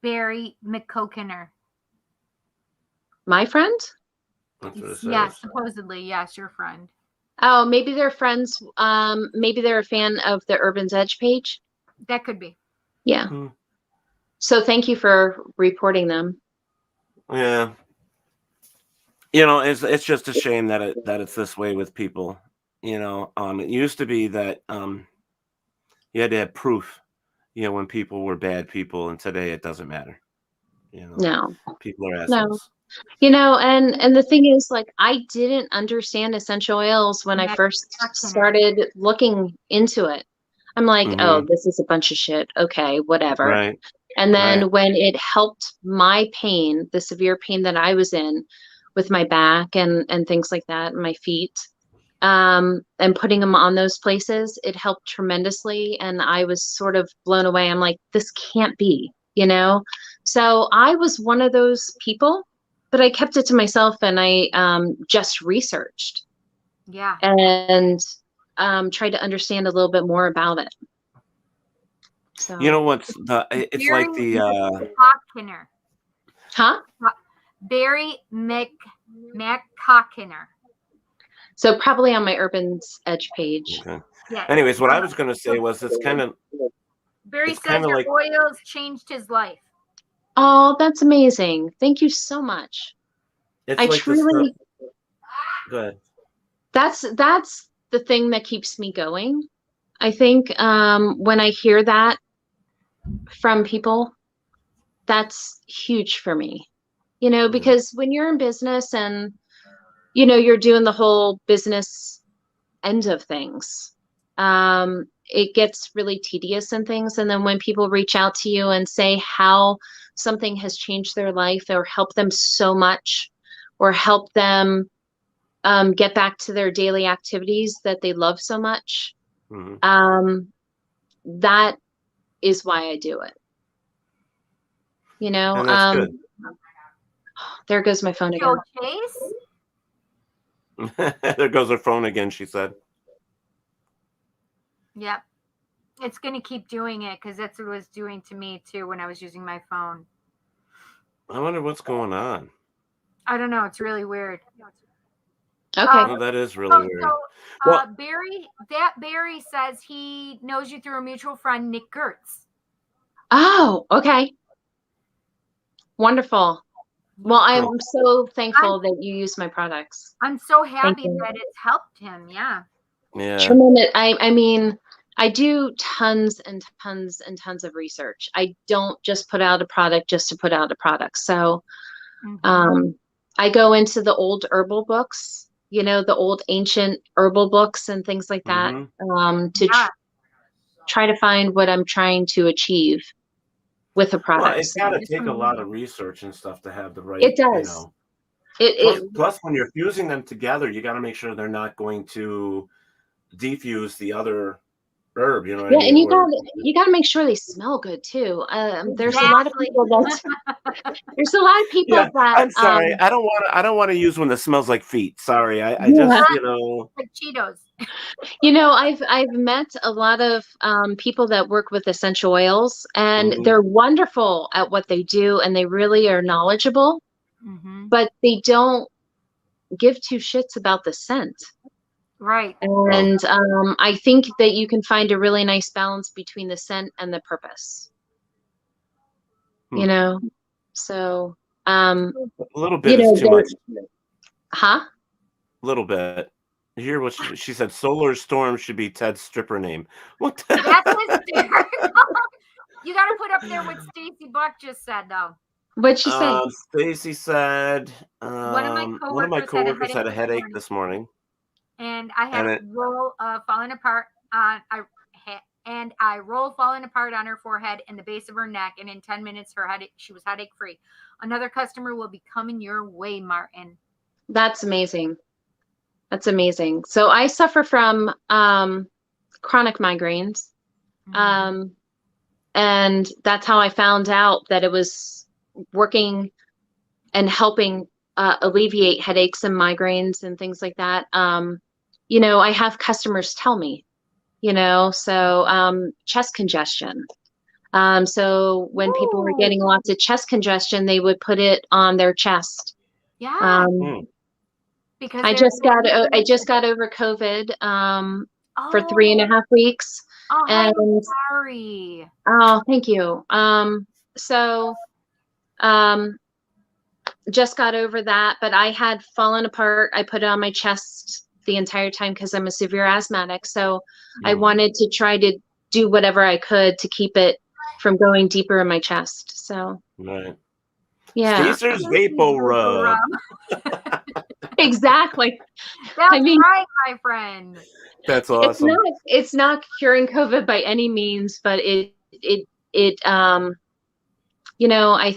Barry McCokener. My friend? That's what it says. Yeah, supposedly, yes, your friend. Oh, maybe they're friends. Maybe they're a fan of the Urban's Edge page. That could be. Yeah. So thank you for reporting them. Yeah. You know, it's just a shame that it's this way with people. You know, it used to be that you had to have proof, you know, when people were bad people, and today it doesn't matter. You know, No, people are assholes. You know, and the thing is, like, I didn't understand essential oils when I first started looking into it. I'm like, oh, this is a bunch of shit. Okay, whatever. Right. And then when it helped my pain, the severe pain that I was in with my back and things like that, and my feet, and putting them on those places, it helped tremendously. And I was sort of blown away. I'm like, this can't be, you know? So I was one of those people, but I kept it to myself, and I just researched. Yeah. And tried to understand a little bit more about it. So, you know what's it's Barry like the McCokener. Huh? Barry McCokener. So probably on my Urban's Edge page. Okay. Yeah. Anyways, what I was going to say was it's kind of Barry says your like, oils changed his life. Oh, that's amazing. Thank you so much. It's I like truly Go ahead. That's the thing that keeps me going. I think when I hear that from people, that's huge for me. You know, because when you're in business and, you know, you're doing the whole business end of things, it gets really tedious and things. And then when people reach out to you and say how something has changed their life or helped them so much, or help them get back to their daily activities that they love so much, that is why I do it. You know, and that's good. There goes my phone again. There goes her phone again, she said. Yep. It's going to keep doing it because that's what it was doing to me too when I was using my phone. I wonder what's going on. I don't know. It's really weird. Okay. Well, that is really weird. So, Barry says he knows you through a mutual friend, Nick Gertz. Oh, okay. Wonderful. Well, I'm so thankful that you use my products. I'm so happy that it's helped him. Yeah. Yeah. Tremendous. I mean, I do tons and tons and tons of research. I don't just put out a product just to put out a product. So I go into the old herbal books, the old ancient herbal books and things like that, to try to find what I'm trying to achieve with a product. Well, it's got to take a lot of research and stuff to have the right, It does. Plus, when you're fusing them together, you got to make sure they're not going to defuse the other herb. You know what I mean? And you got to make sure they smell good too. There's a lot of people that that. I'm sorry. I don't want to use one that smells like feet. Sorry. I just like Cheetos. I've met a lot of people that work with essential oils, and they're wonderful at what they do, and they really are knowledgeable, but they don't give two shits about the scent. Right. And I think that you can find a really nice balance between the scent and the purpose. So a little bit is too much. Huh? A little bit. You hear what she said? Solar Storm should be Ted's stripper name. What the? That's hysterical. You got to put up there what Stacey Buck just said, though. What'd she say? Stacey said one of my coworkers had a headache this morning. And I had a roll falling apart on I rolled falling apart on her forehead and the base of her neck, and in 10 minutes she was headache free. Another customer will be coming your way, Martin. That's amazing. That's amazing. So I suffer from chronic migraines. And that's how I found out that it was working and helping alleviate headaches and migraines and things like that. I have customers tell me, so chest congestion. So when people were getting lots of chest congestion, they would put it on their chest. Yeah. Because I just got over COVID for 3.5 weeks. Oh, and I'm sorry. Oh, thank you. Just got over that, but I had fallen apart. I put it on my chest the entire time because I'm a severe asthmatic. So I wanted to try to do whatever I could to keep it from going deeper in my chest. So yeah. Caesar's Vapo Rub. Exactly. That's right, my friend. That's awesome. It's not curing COVID by any means, but I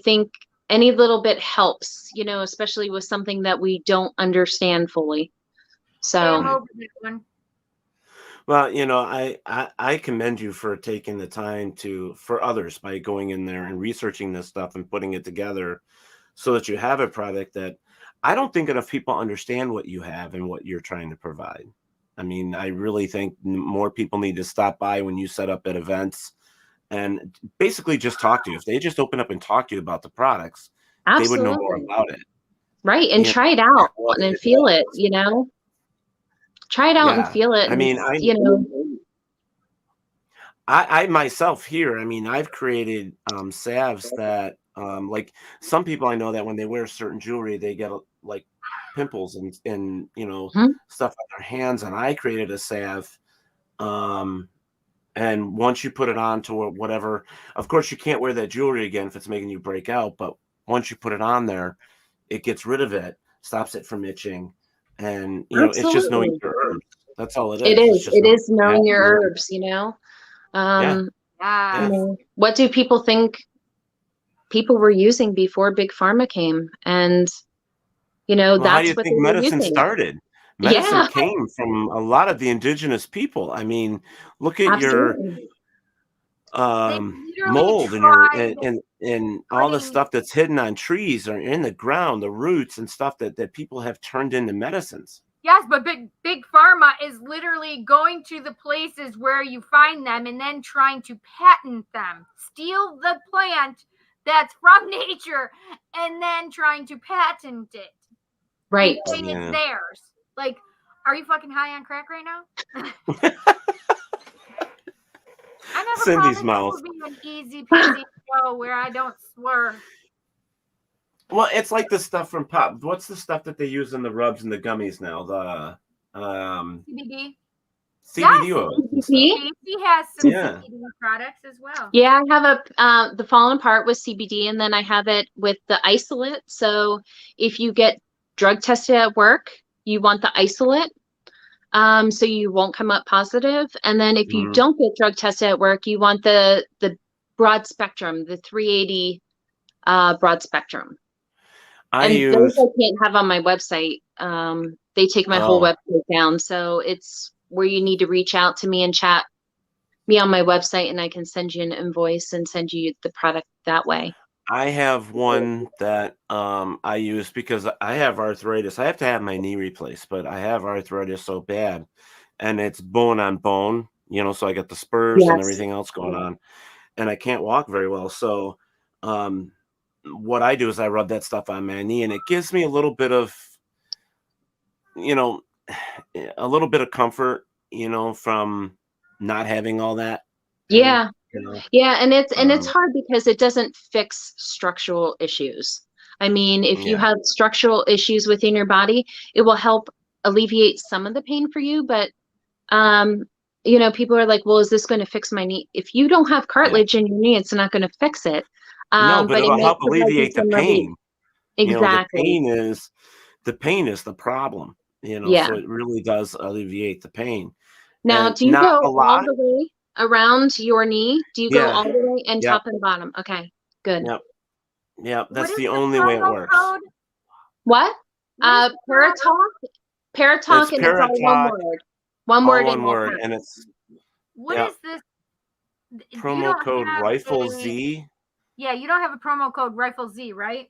think any little bit helps, especially with something that we don't understand fully. So, well, I commend you for taking the time for others by going in there and researching this stuff and putting it together so that you have a product that I don't think enough people understand what you have and what you're trying to provide. I mean, I really think more people need to stop by when you set up at events and basically just talk to you. If they just open up and talk to you about the products, they would know more about it. Right. And try it out and feel it, Try it out and feel it. I mean, I myself here, I mean, I've created salves that like some people I know that when they wear certain jewelry, they get like pimples and stuff on their hands. And I created a salve. And once you put it on to whatever, of course you can't wear that jewelry again if it's making you break out. But once you put it on there, it gets rid of it, stops it from itching. And, it's just knowing your herbs. That's all it is. It is knowing your herbs, What do people think people were using before Big Pharma came? And, that's how do you what think medicine started? Medicine came from a lot of the indigenous people. I mean, look at your mold and all the stuff that's hidden on trees or in the ground, the roots and stuff that people have turned into medicines. Yes, but big pharma is literally going to the places where you find them and then trying to patent them, steal the plant that's from nature and then trying to patent it. Right. And say it's theirs. Like, are you fucking high on crack right now? I never Cindy's mouth. It would be an easy peasy show where I don't swear. Well, it's like the stuff from Pop. What's the stuff that they use in the rubs and the gummies now? The CBD. CBD oil. Stacey has some Yeah. CBD products as well. Yeah, I have the Fallen Apart with CBD, and then I have it with the isolate. So if you get drug tested at work, you want the isolate, so you won't come up positive. And then if you don't get drug tested at work, you want the broad spectrum, the 380 broad spectrum. Those I can't have on my website. They take my whole website down, so it's where you need to reach out to me and chat me on my website, and I can send you an invoice and send you the product that way. I have one that I use because I have arthritis. I have to have my knee replaced, but I have arthritis so bad, and it's bone on bone, so I get the spurs and everything else going on, and I can't walk very well. So what I do is I rub that stuff on my knee, and it gives me a little bit of, comfort, from not having all that. Yeah. Yeah, and it's hard because it doesn't fix structural issues. I mean, if you have structural issues within your body, it will help alleviate some of the pain for you, but people are like, well, is this going to fix my knee? If you don't have cartilage in your knee, it's not going to fix it. No, but it'll help alleviate the pain. Exactly. The pain is the problem, so it really does alleviate the pain. Now, do you go all the way around your knee? Do you go all the way and top and bottom? Okay, good. Yep, that's the only way it works. Code? What? Paratalk, and it's all one word. One word, and it's what is this? Promo code Rifle Z. Yeah, you don't have a promo code Rifle Z, right?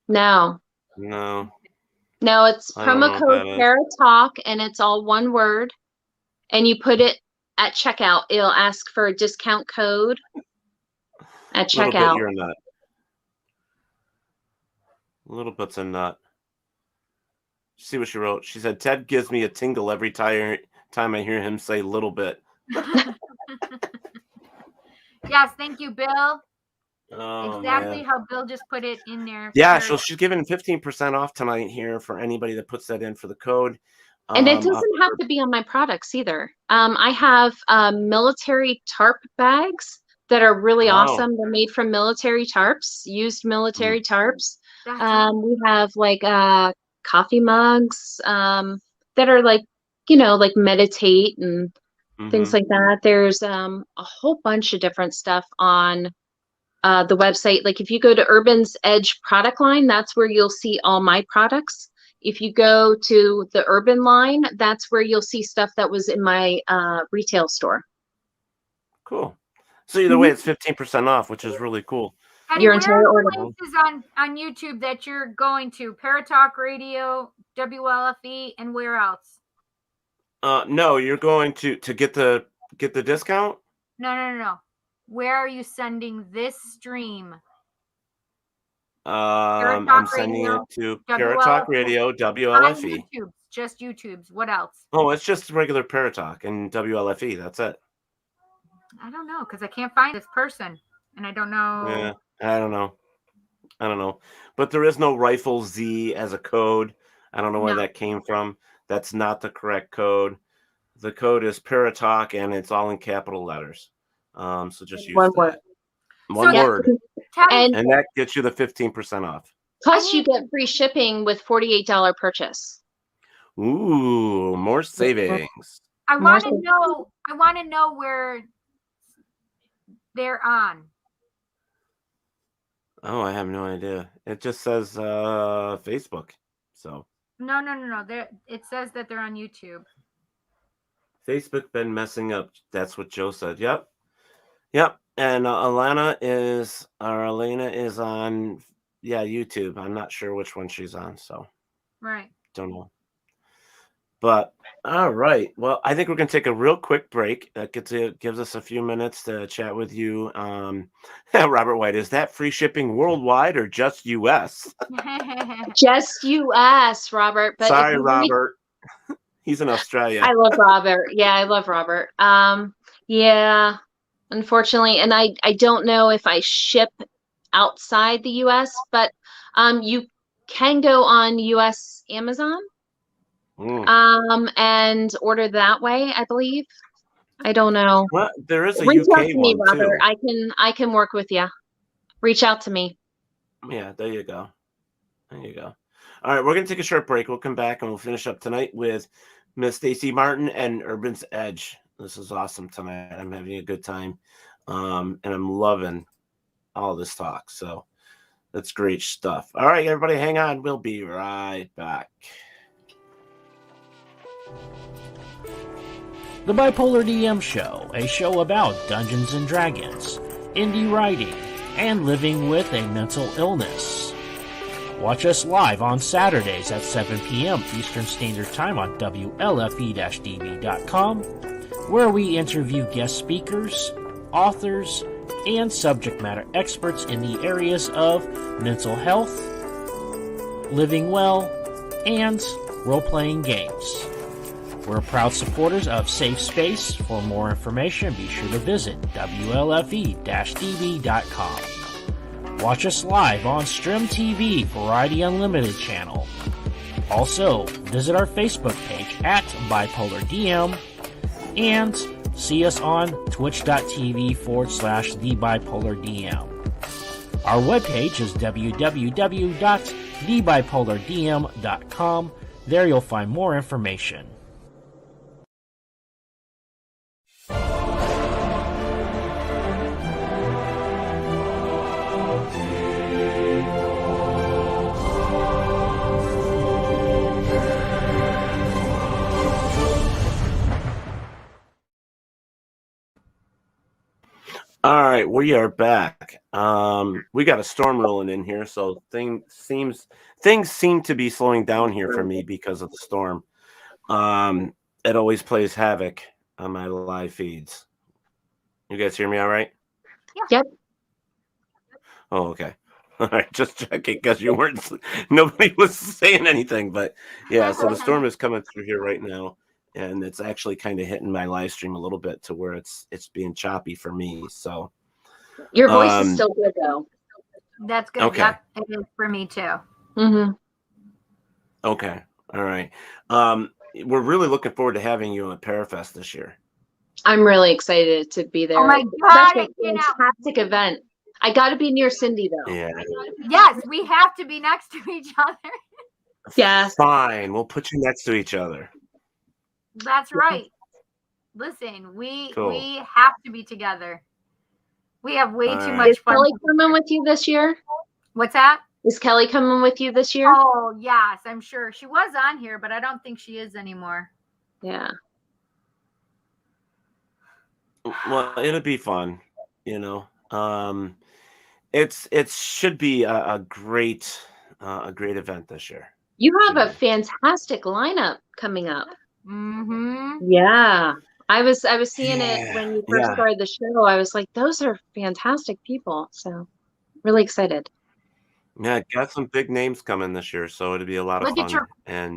No, it's promo code Paratalk, and it's all one word. And you put it at checkout. It'll ask for a discount code at checkout. You're a nut. A little bit's a nut. See what she wrote? She said, Ted gives me a tingle every time I hear him say little bit. Yes, thank you, Bill. Exactly man. how Bill just put it in there. Yeah, so she's giving 15% off tonight here for anybody that puts that in for the code. And it doesn't have to be on my products either. I have military tarp bags that are really awesome. They're made from military tarps, used military tarps. We have like coffee mugs that are like, like meditate and things like that. There's a whole bunch of different stuff on the website. Like if you go to Urban's Edge product line, that's where you'll see all my products. If you go to the Urban line, that's where you'll see stuff that was in my retail store. Cool. So either way, it's 15% off, which is really cool. And your entire order is on YouTube that you're going to Paratalkradio, WLFE, and where else? No, you're going to get the discount. No. Where are you sending this stream? I'm sending it to Paratalk Radio, WLFE. YouTube, just YouTube's. What else? Oh, it's just regular Paratalk and WLFE. That's it. I don't know because I can't find this person, and I don't know. Yeah, I don't know. But there is no Rifle Z as a code. I don't know where that came from. That's not the correct code. The code is Paratalk, and it's all in capital letters. So just use one word. One word. And that gets you the 15% off. Plus, you get free shipping with $48 purchase. Ooh, more savings. I want to know where they're on. Oh, I have no idea. It just says Facebook. So. No. It says that they're on YouTube. Facebook been messing up. That's what Joe said. Yep. And Elena is on, YouTube. I'm not sure which one she's on, so. Right. Don't know. But all right. Well, I think we're going to take a real quick break. That gives us a few minutes to chat with you. Robert White, is that free shipping worldwide or just U.S.? Just U.S., Robert. But sorry, Robert. He's in Australia. I love Robert. Yeah, I love Robert. Yeah, unfortunately. And I don't know if I ship outside the U.S., but you can go on U.S. Amazon and order that way, I believe. I don't know. Well, there is a Reach out UK to me, one Robert. too. I can work with you. Reach out to me. Yeah, there you go. There you go. All right, we're gonna take a short break. We'll come back and we'll finish up tonight with Miss Stacey Martin and Urban's Edge. This is awesome tonight. I'm having a good time, and I'm loving all this talk. So that's great stuff. All right, everybody, hang on. We'll be right back. The Bipolar DM Show, a show about Dungeons and Dragons, indie writing, and living with a mental illness. Watch us live on Saturdays at 7 p.m. Eastern Standard Time on WLFE-DB.com, where we interview guest speakers, authors, and subject matter experts in the areas of mental health, living well, and role-playing games. We're proud supporters of Safe Space. For more information, be sure to visit WLFE-DB.com. Watch us live on Strim TV, Variety Unlimited channel. Also, visit our Facebook page at Bipolar DM and see us on twitch.tv/TheBipolarDM. Our webpage is www.thebipolardm.com. There you'll find more information. All right, we are back. We got a storm rolling in here, so things seem to be slowing down here for me because of the storm. It always plays havoc on my live feeds. You guys hear me all right? Yep. Oh, okay. All right, just checking because nobody was saying anything, but yeah. So the storm is coming through here right now. And it's actually kind of hitting my live stream a little bit to where it's being choppy for me. So your voice is still good though. That's good. Okay. Yep, it is for me too. Mm-hmm. Okay. All right. We're really looking forward to having you at Parafest this year. I'm really excited to be there. Oh my It's God, such a fantastic event. I got to be near Cindy though. Yeah. Yes, we have to be next to each other. Yes. Fine. We'll put you next to each other. That's right. Listen, we Cool. have to be together. We have way too right. much Is fun. Kelly coming with you this year? What's that? Is Kelly coming with you this year? Oh, yes, I'm sure. She was on here, but I don't think she is anymore. Yeah. Well, it'll be fun, you know. It should be a great event this year. You have a fantastic lineup coming up. Mm-hmm. Yeah. I was seeing it when you first started the show. I was like, those are fantastic people. So really excited. Yeah, got some big names coming this year, so it'll be a lot of fun.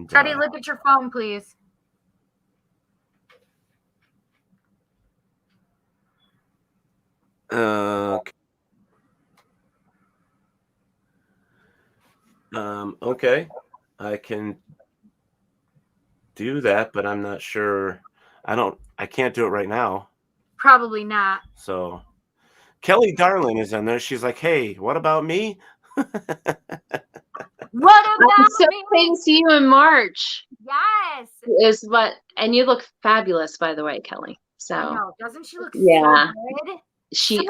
Teddy, look at your phone, please. Okay, I can do that, but I'm not sure. I can't do it right now. Probably not. So Kelly Darling is in there. She's like, hey, what about me? What about I'm so me? excited to see you in March. Yes. And you look fabulous, by the way, Kelly. So I know. Doesn't she look so good? She So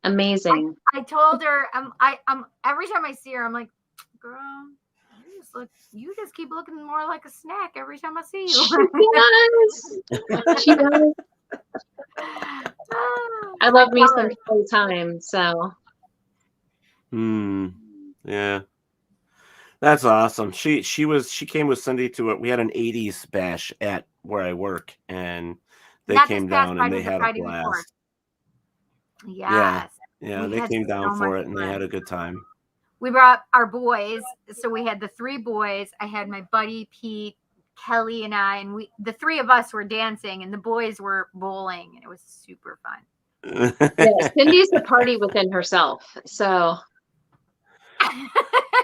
amazing. I told her, I'm every time I see her, I'm like, girl, you just keep looking more like a snack every time I see you. She does. I love me some Kelly time. So yeah. That's awesome. She came with Cindy to it. We had an 80s bash at where I work, and they came down and they had a blast. Yes. Yeah, they came down for it and they had a good time. We brought our boys, so we had the three boys. I had my buddy Pete, Kelly, and I, and the three of us were dancing, and the boys were bowling, and it was super fun. Yeah, Cindy's the party within herself. So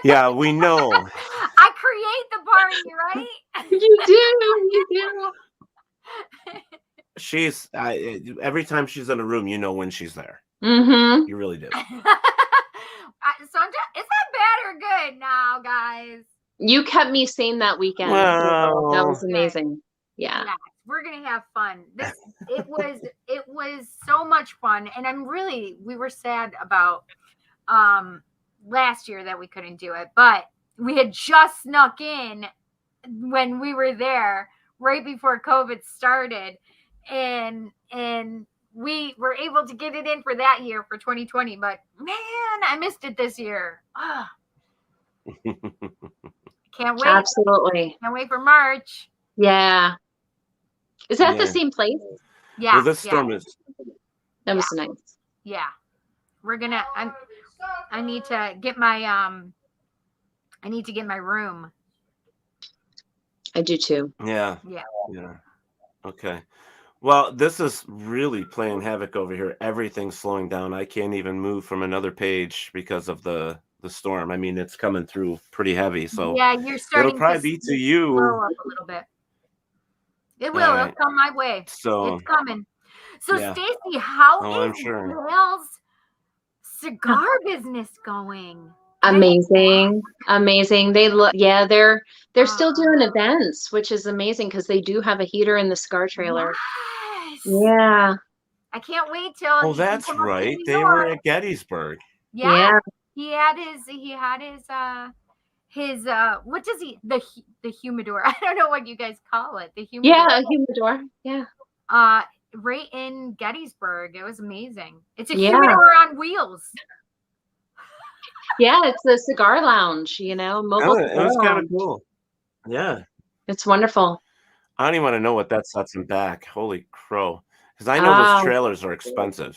yeah, we know. I create the party, right? You do. she's every time she's in a room, you know when she's there. Mm-hmm. You really do. Sometimes it's not bad or good now, guys. You kept me sane that weekend. Well, that was amazing. Yeah. Yeah, we're gonna have fun. It was so much fun, and we were sad about last year that we couldn't do it, but we had just snuck in when we were there right before COVID started, and we were able to get it in for that year for 2020. But man, I missed it this year. Can't wait. Absolutely. Can't wait for March. Yeah. Is that the same place? Yeah. Well, this storm is. That was nice. Yeah. We're gonna. I need to get my I need to get my room. I do too. Yeah. Yeah. Yeah. Okay. Well, this is really playing havoc over here. Everything's slowing down. I can't even move from another page because of the storm. I mean, it's coming through pretty heavy. So yeah, you're starting. It'll probably be to you. Slow up a little bit. It will. It'll come my way. So it's coming. So yeah. Stacey, how I'm is sure. Bill's cigar business going? Amazing. They're still doing events, which is amazing because they do have a heater in the cigar trailer. Yes. Yeah. I can't wait till. Oh, that's right. They were at Gettysburg. Yeah. He had his what does he the humidor? I don't know what you guys call it. The humidor. Yeah, a humidor. Yeah. Right in Gettysburg. It was amazing. It's a Yeah. humidor on wheels. Yeah, it's a cigar lounge, mobile. It was kind of cool. Yeah. It's wonderful. I don't even want to know what that sets them back. Holy crow. Because I know those trailers are expensive.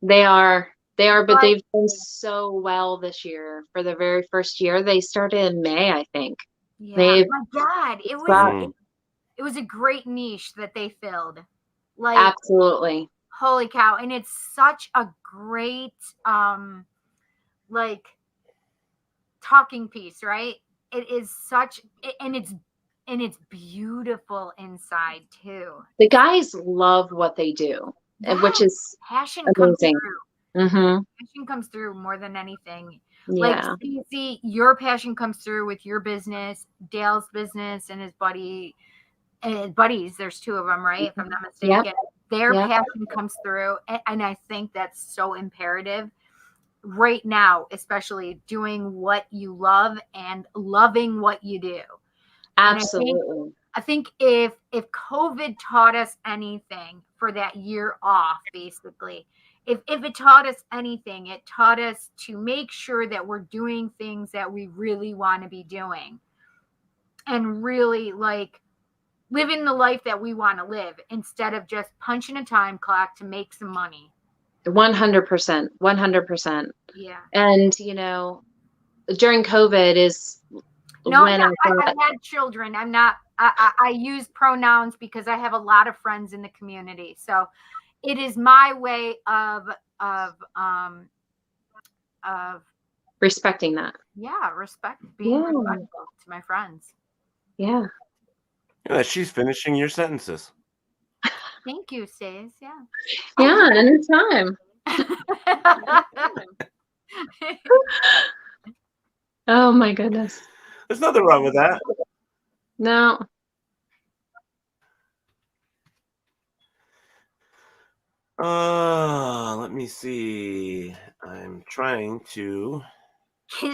They are, but they've done so well this year. For the very first year, they started in May, I think. Yeah, my God, it was a great niche that they filled. Like, absolutely. Holy cow. And it's such a great talking piece, right? It is such, and it's beautiful inside too. The guys love what they do, which is passion amazing. Comes through. Mm-hmm. Passion comes through more than anything. Yeah. Like, Stacey, your passion comes through with your business, Dale's business, and his buddies. There's two of them, right? If I'm not mistaken. Yep. Their passion comes through, and I think that's so imperative right now, especially doing what you love and loving what you do. Absolutely. I think if COVID taught us anything for that year off, basically, if it taught us anything, it taught us to make sure that we're doing things that we really want to be doing and really living the life that we want to live instead of just punching a time clock to make some money. 100%. 100%. Yeah. And, during COVID is when I had children. I'm not, I use pronouns because I have a lot of friends in the community. So it is my way of respecting that. Yeah. Being respectful to my friends. Yeah. Yeah, she's finishing your sentences. Thank you, Stacey. Yeah. Yeah, anytime. Oh my goodness. There's nothing wrong with that. No. Let me see. I'm trying to.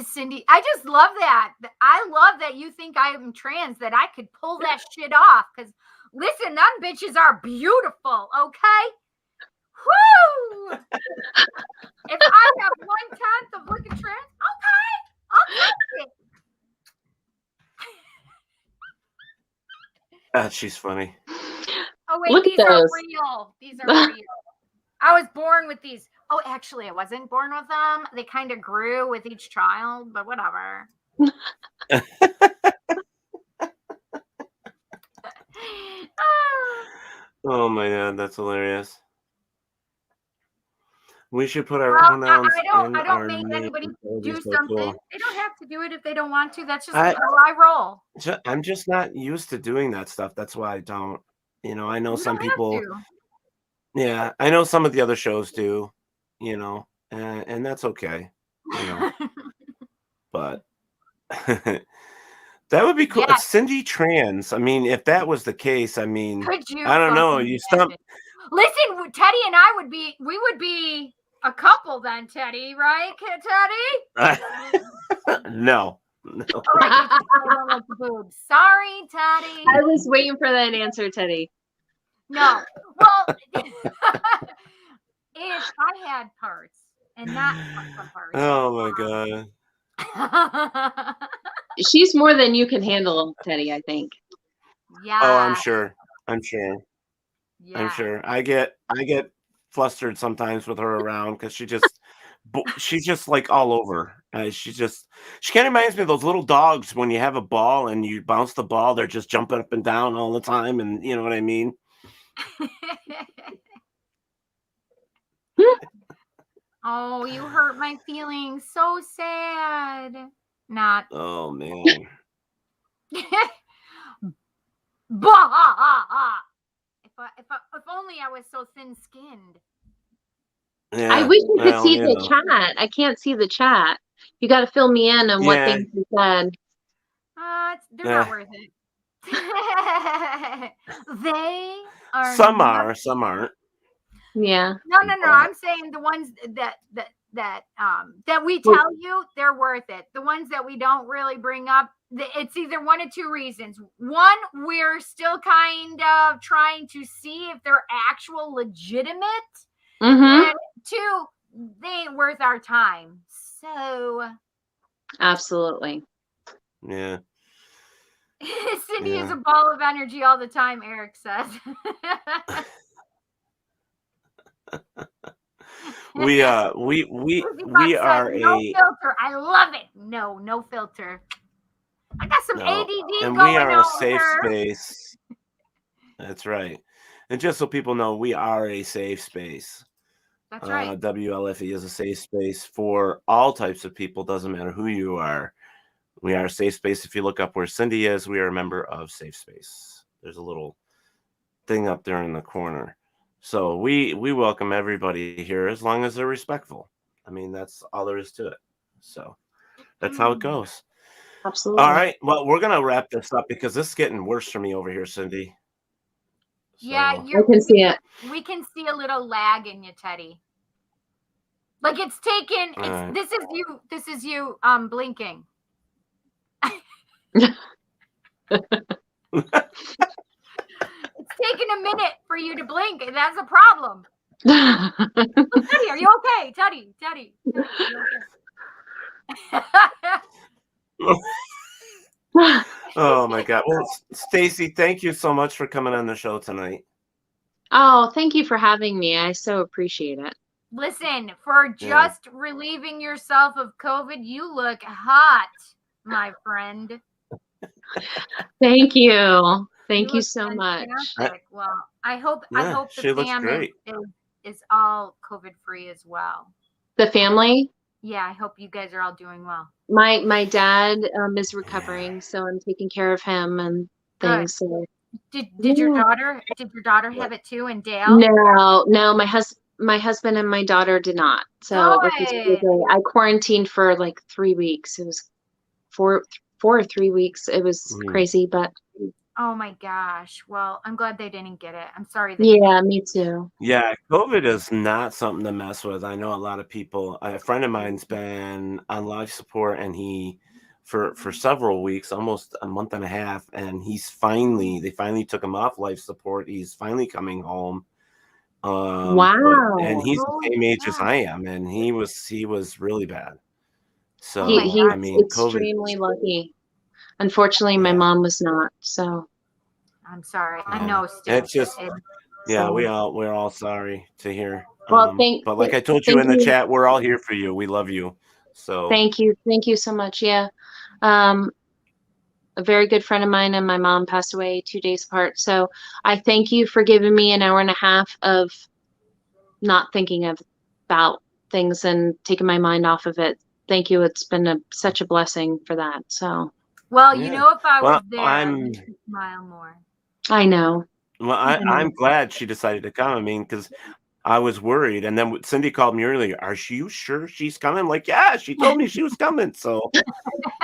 Cindy, I just love that. I love that you think I am trans, that I could pull that shit off. Because listen, them bitches are beautiful, okay? Woo! If I have 1/10 of looking trans, okay, I'll take it. She's funny. Oh wait, Look these at are those. real. These are real. I was born with these. Oh, actually, I wasn't born with them. They kind of grew with each child, but whatever. Oh my God, that's hilarious. We should put our pronouns in I our don't make name. anybody That would be do so something. cool. They don't have to do it if they don't want to. That's just how I roll. I'm just not used to doing that stuff. That's why I don't. I know some You don't have people. to. Yeah, I know some of the other shows do, you know, and that's okay, you know. But that would be cool. Yes. Cindy Trans. I mean, if that was the case, I mean, Could you I don't know. fucking You imagine? stump. Listen, Teddy and I would be a couple then, Teddy, right, Teddy? No. All right, I don't like the boobs. Sorry, Teddy. I was waiting for that answer, Teddy. No. Well, if I had parts and not some parts. Oh my god. She's more than you can handle, Teddy, I think. Yeah. Oh, I'm sure. I'm sure. Yeah. I'm sure. I get flustered sometimes with her around because she's just like all over. She kind of reminds me of those little dogs when you have a ball and you bounce the ball, they're just jumping up and down all the time, and you know what I mean. Oh, you hurt my feelings. So sad. Not. Oh man. Bah! If only I was so thin-skinned. Yeah, I wish you could see you the know. chat. I can't see the chat. You got to fill me in on what Yeah. things you said. They're not worth it. They are. Some are, some aren't. Yeah. No. I'm saying the ones that we tell you, they're worth it. The ones that we don't really bring up, it's either one of two reasons. One, we're still kind of trying to see if they're actual legitimate. Mm-hmm. And two, they ain't worth our time. So Absolutely. Yeah. Cindy is a ball of energy all the time, Eric says. We are no filter. I love it. No filter. I got some ADD and going we are on a safe here. space. That's right. And just so people know, we are a safe space. That's right. WLFE is a safe space for all types of people. Doesn't matter who you are. We are a safe space. If you look up where Cindy is, we are a member of Safe Space. There's a little thing up there in the corner. So we welcome everybody here as long as they're respectful. I mean, that's all there is to it. So that's how it goes. Absolutely. All right. Well, we're going to wrap this up because this is getting worse for me over here, Cindy. Yeah, I can see it. We can see a little lag in you, Teddy. Like it's taken. Right. This is you blinking. It's taking a minute for you to blink, and that's a problem. Teddy, are you okay? Teddy, are you okay? Oh my God. Well, Stacey, thank you so much for coming on the show tonight. Oh, thank you for having me. I so appreciate it. Listen, for just relieving yourself of COVID, you look hot, my friend. Thank you. Thank you so much. Well, I hope she the looks family is all COVID free as well. The family? Yeah, I hope you guys are all doing well. My dad is recovering, so I'm taking care of him and things. So. Did your daughter have it too, and Dale? No, my husband and my daughter did not. So I quarantined for like 3 weeks. It was 4 or 3 weeks. It was crazy, but oh my gosh. Well, I'm glad they didn't get it. I'm sorry. Yeah, me too. Yeah, COVID is not something to mess with. I know a lot of people. A friend of mine's been on life support, and he for several weeks, almost a month and a half, and they finally took him off life support. He's finally coming home. Wow. And he's the same age as I am, and he was really bad. So he's I mean, extremely lucky. Unfortunately, my mom was not. So I'm sorry. I know. It's just we're all sorry to hear. Well, but like I told you in the chat, we're all here for you. We love you. So thank you so much. Yeah, a very good friend of mine and my mom passed away 2 days apart. So I thank you for giving me an hour and a half of not thinking about things and taking my mind off of it. Thank you. It's been such a blessing for that. So. Well, if I was there, I'm I'd smile more. I know. Well, I'm glad she decided to come. I mean, because I was worried, and then Cindy called me earlier. Are you sure she's coming? I'm like, yeah, she told me she was coming. So,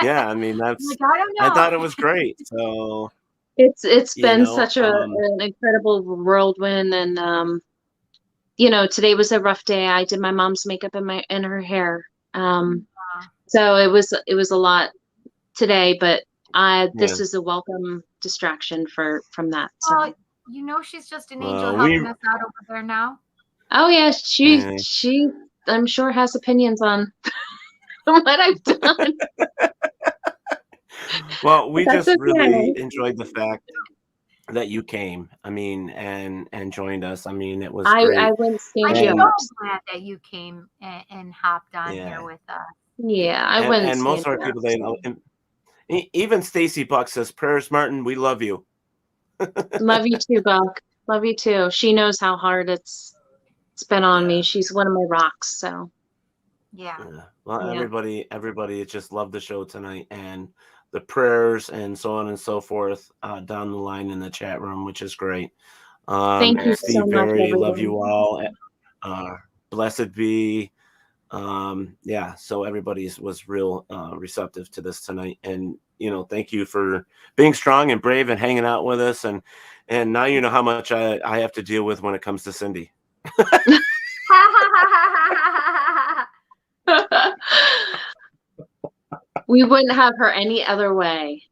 yeah, I mean, Like, I don't know. I thought it was great. So It's been know, such an incredible whirlwind, and today was a rough day. I did my mom's makeup and her hair. So it was a lot today, but this is a welcome distraction from that. So. Well, she's just an angel helping us out over there now. Oh yeah, she I'm sure has opinions on what I've done. Well, we just really enjoyed the fact that you came. I mean, and joined us. I mean, it was great. I wouldn't stand I'm you. so glad that you came and hopped on here with us. Yeah, I wouldn't. And most of our people, they know. Even Stacey Buck says, "Prayers, Martin. We love you." Love you too, Buck. Love you too. She knows how hard it's been on me. She's one of my rocks. So. Yeah. Well, everybody just loved the show tonight, and the prayers and so on and so forth down the line in the chat room, which is great. Thank you Steve so much, Berry, love everyone. you all. Blessed be. So everybody was real receptive to this tonight, and thank you for being strong and brave and hanging out with us, and now you know how much I have to deal with when it comes to Cindy. We wouldn't have her any other way.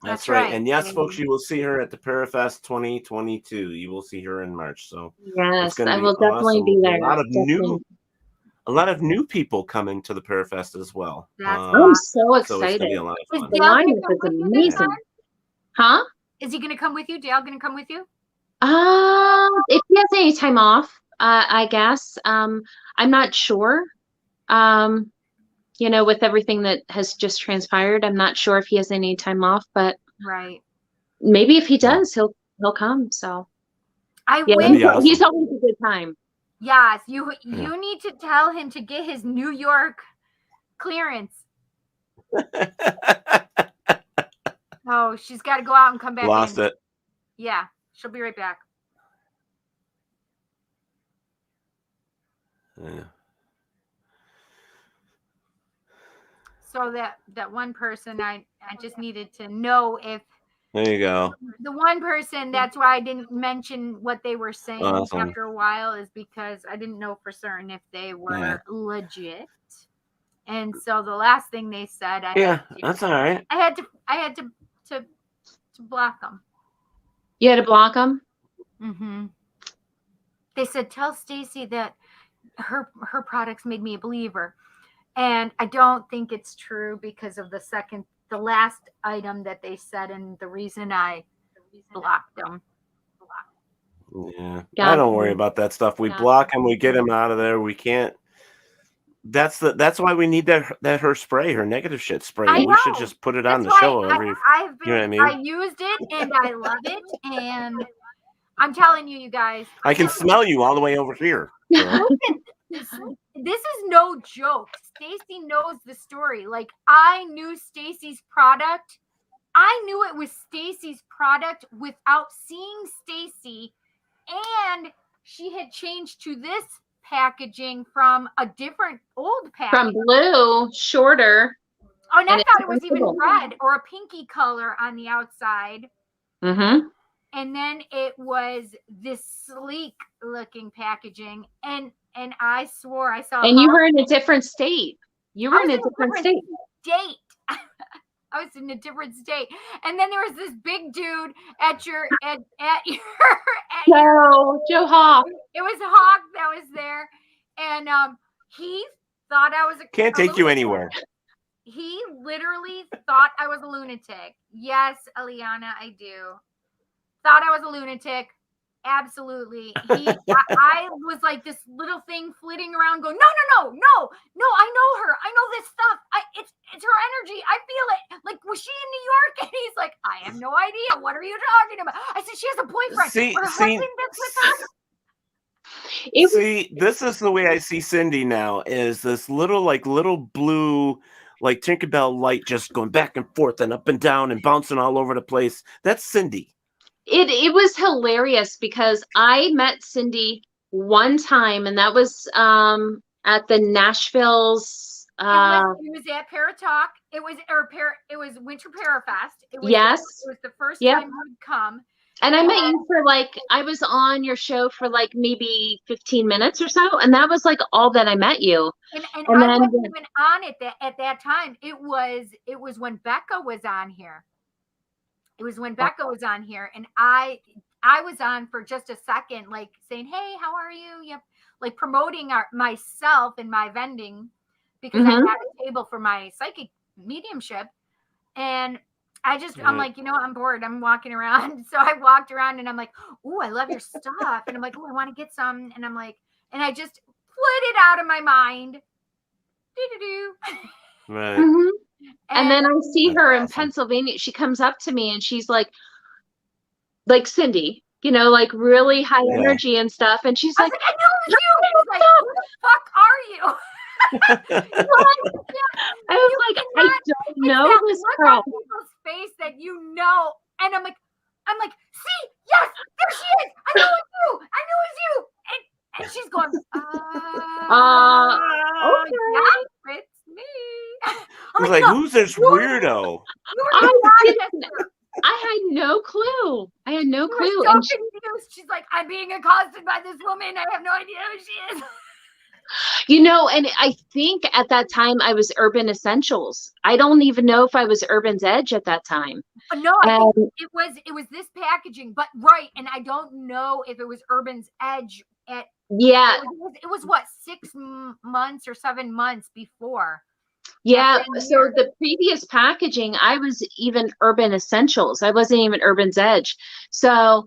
That's right. And yes, folks, you will see her at the Parafest 2022. You will see her in March. So yes, I will definitely be there. A lot of new people coming to the Parafest as well. I'm so excited. So it's gonna be a lot of fun. The lineup is amazing. Huh? Is he going to come with you? Dale going to come with you? If he has any time off, I guess. I'm not sure. With everything that has just transpired, I'm not sure if he has any time off, but right. Maybe if he does, he'll come. So he's always a good time. Yes, you need to tell him to get his New York clearance. Oh, she's got to go out and come back. Lost it. Yeah, she'll be right back. Yeah. So that one person, I just needed to know if. There you go. The one person, that's why I didn't mention what they were saying after a while, is because I didn't know for certain if they were legit. And so the last thing they said, that's all right. I had to block them. You had to block them? Mm-hmm. They said, tell Stacey that her products made me a believer. And I don't think it's true because of the last item that they said, and the reason I blocked them. Yeah. I don't worry about that stuff. We block them, we get them out of there. We can't. That's why we need that her spray, her negative shit spray. We should just put it on the show every. You know what I mean? I used it and I love it, and I'm telling you guys. I can smell you all the way over here. This is no joke. Stacey knows the story. Like, I knew Stacey's product. I knew it was Stacey's product without seeing Stacey, and she had changed to this packaging from a different old packaging. From blue, shorter. Oh, and I thought it was even red or a pinky color on the outside. Mm-hmm. And then it was this sleek looking packaging. And I swore I saw. And you were in a different state. You were in a different state. I was in a different state. And then there was this big dude at your Joe Hawk. It was Hawk that was there. And he thought I was can't take you anywhere. He literally thought I was a lunatic. Yes, Eliana, I do. Thought I was a lunatic. Absolutely. I was like this little thing flitting around going, no, I know her. I know this stuff. It's her energy. I feel it. Like, was she in New York? And he's like, I have no idea. What are you talking about? I said, she has a boyfriend. Her husband that's with her. See, this is the way I see Cindy now, is this little blue, like Tinkerbell light just going back and forth and up and down and bouncing all over the place. That's Cindy. It was hilarious because I met Cindy one time, and that was at the Nashville's. It was at Paratalk. It was Winter Parafest. It was Yes. It was the first Yep. time you'd come. And I met you for I was on your show for maybe 15 minutes or so, and that was all that I met you. And And I then- wasn't even on it at that time. It was when Becca was on here. It was when Becca was on here, and I was on for just a second, saying, "Hey, how are you?" Yep, promoting myself and my vending, because I had a table for my psychic mediumship, and I'm like, I'm bored. I'm walking around. So I walked around and I'm like, "Ooh, I love your stuff." And I'm like, "Oh, I want to get some." And I'm like, and I just put it out of my mind. Do-do-do. Right. Mhm. And then I see her in Pennsylvania. She comes up to me and she's like Cindy, really high energy and stuff. And she's I like, was like, I knew it was you. I was like, who the fuck are you? I was like, I don't know this look girl. on people's face that and I'm like, see, yes, there she is. I knew it was you. I knew it was you. And she's going, Okay. yeah, it's me. I was like, who's this weirdo? I had no clue. I had no clue. So And confused. She's like, I'm being accosted by this woman. I have no idea who she is. and I think at that time I was Urban Essentials. I don't even know if I was Urban's Edge at that time. No, I think it was this packaging, but right. And I don't know if it was Urban's Edge at. Yeah. It was what, 6 months or 7 months before. Yeah. So the previous packaging, I was even Urban Essentials. I wasn't even Urban's Edge. So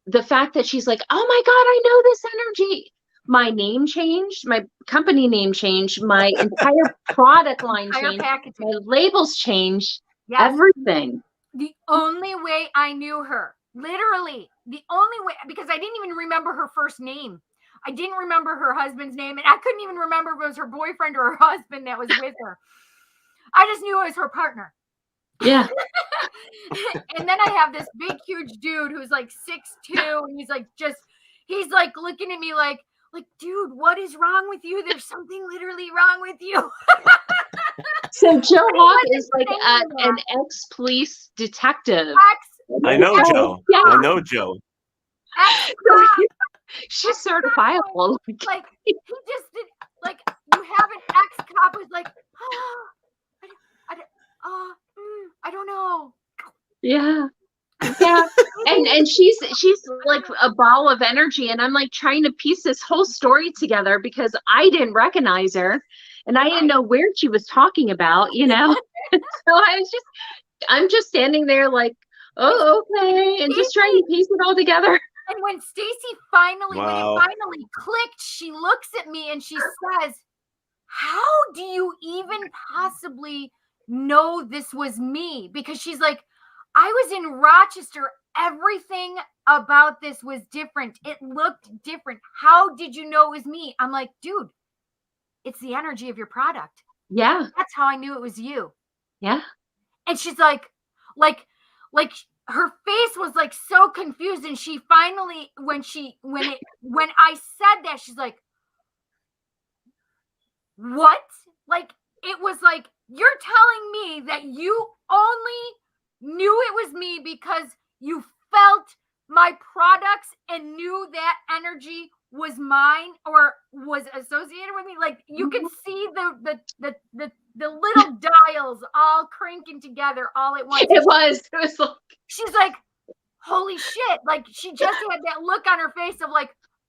the fact that she's like, "Oh my God, I know this energy." My name changed, my company name changed, my entire product line changed, packaging. my labels changed, Yes. everything. The only way I knew her, literally, the only way, because I didn't even remember her first name. I didn't remember her husband's name, and I couldn't even remember if it was her boyfriend or her husband that was with her. I just knew it was her partner. Yeah. And then I have this big, huge dude who's 6'2", and he's looking at me like, "Dude, what is wrong with you? There's something literally wrong with you." So Joe Hawk is an ex-police detective. I know Joe. Yeah. I know Joe. She's certifiable. He just did, you have an ex-cop who's like, I don't know. Yeah. Yeah. And she's like a ball of energy, and I'm trying to piece this whole story together because I didn't recognize her and I didn't know where she was talking about, So I'm just standing there oh, okay, and just trying to piece it all together. And when Stacey finally, when Wow. it finally clicked, she looks at me and she says, "How do you even possibly know this was me?" Because she's like, "I was in Rochester. Everything about this was different. It looked different. How did you know it was me?" I'm like, "Dude, it's the energy of your product." Yeah. That's how I knew it was you. Yeah. And she's like her face was so confused. And she finally, when I said that, she's like, "What?" It was you're telling me that you only knew it was me because you felt my products and knew that energy was mine or was associated with me. You can see the little dials all cranking together all at once. It was She's like, "Holy shit." She just had that look on her face of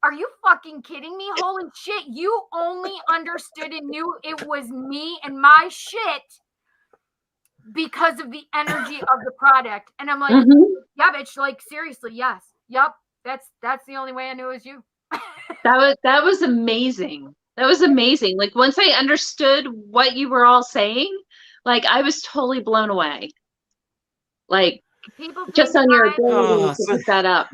"Are you fucking kidding me? Holy shit. You only understood and knew it was me and my shit because of the energy of the product." And I'm like, "Yeah, bitch, seriously, yes. Yep. That's the only way I knew it was you." That was amazing. That was amazing. Once I understood what you were all saying, I was totally blown away. People Just think on your I'm- ability to pick that up.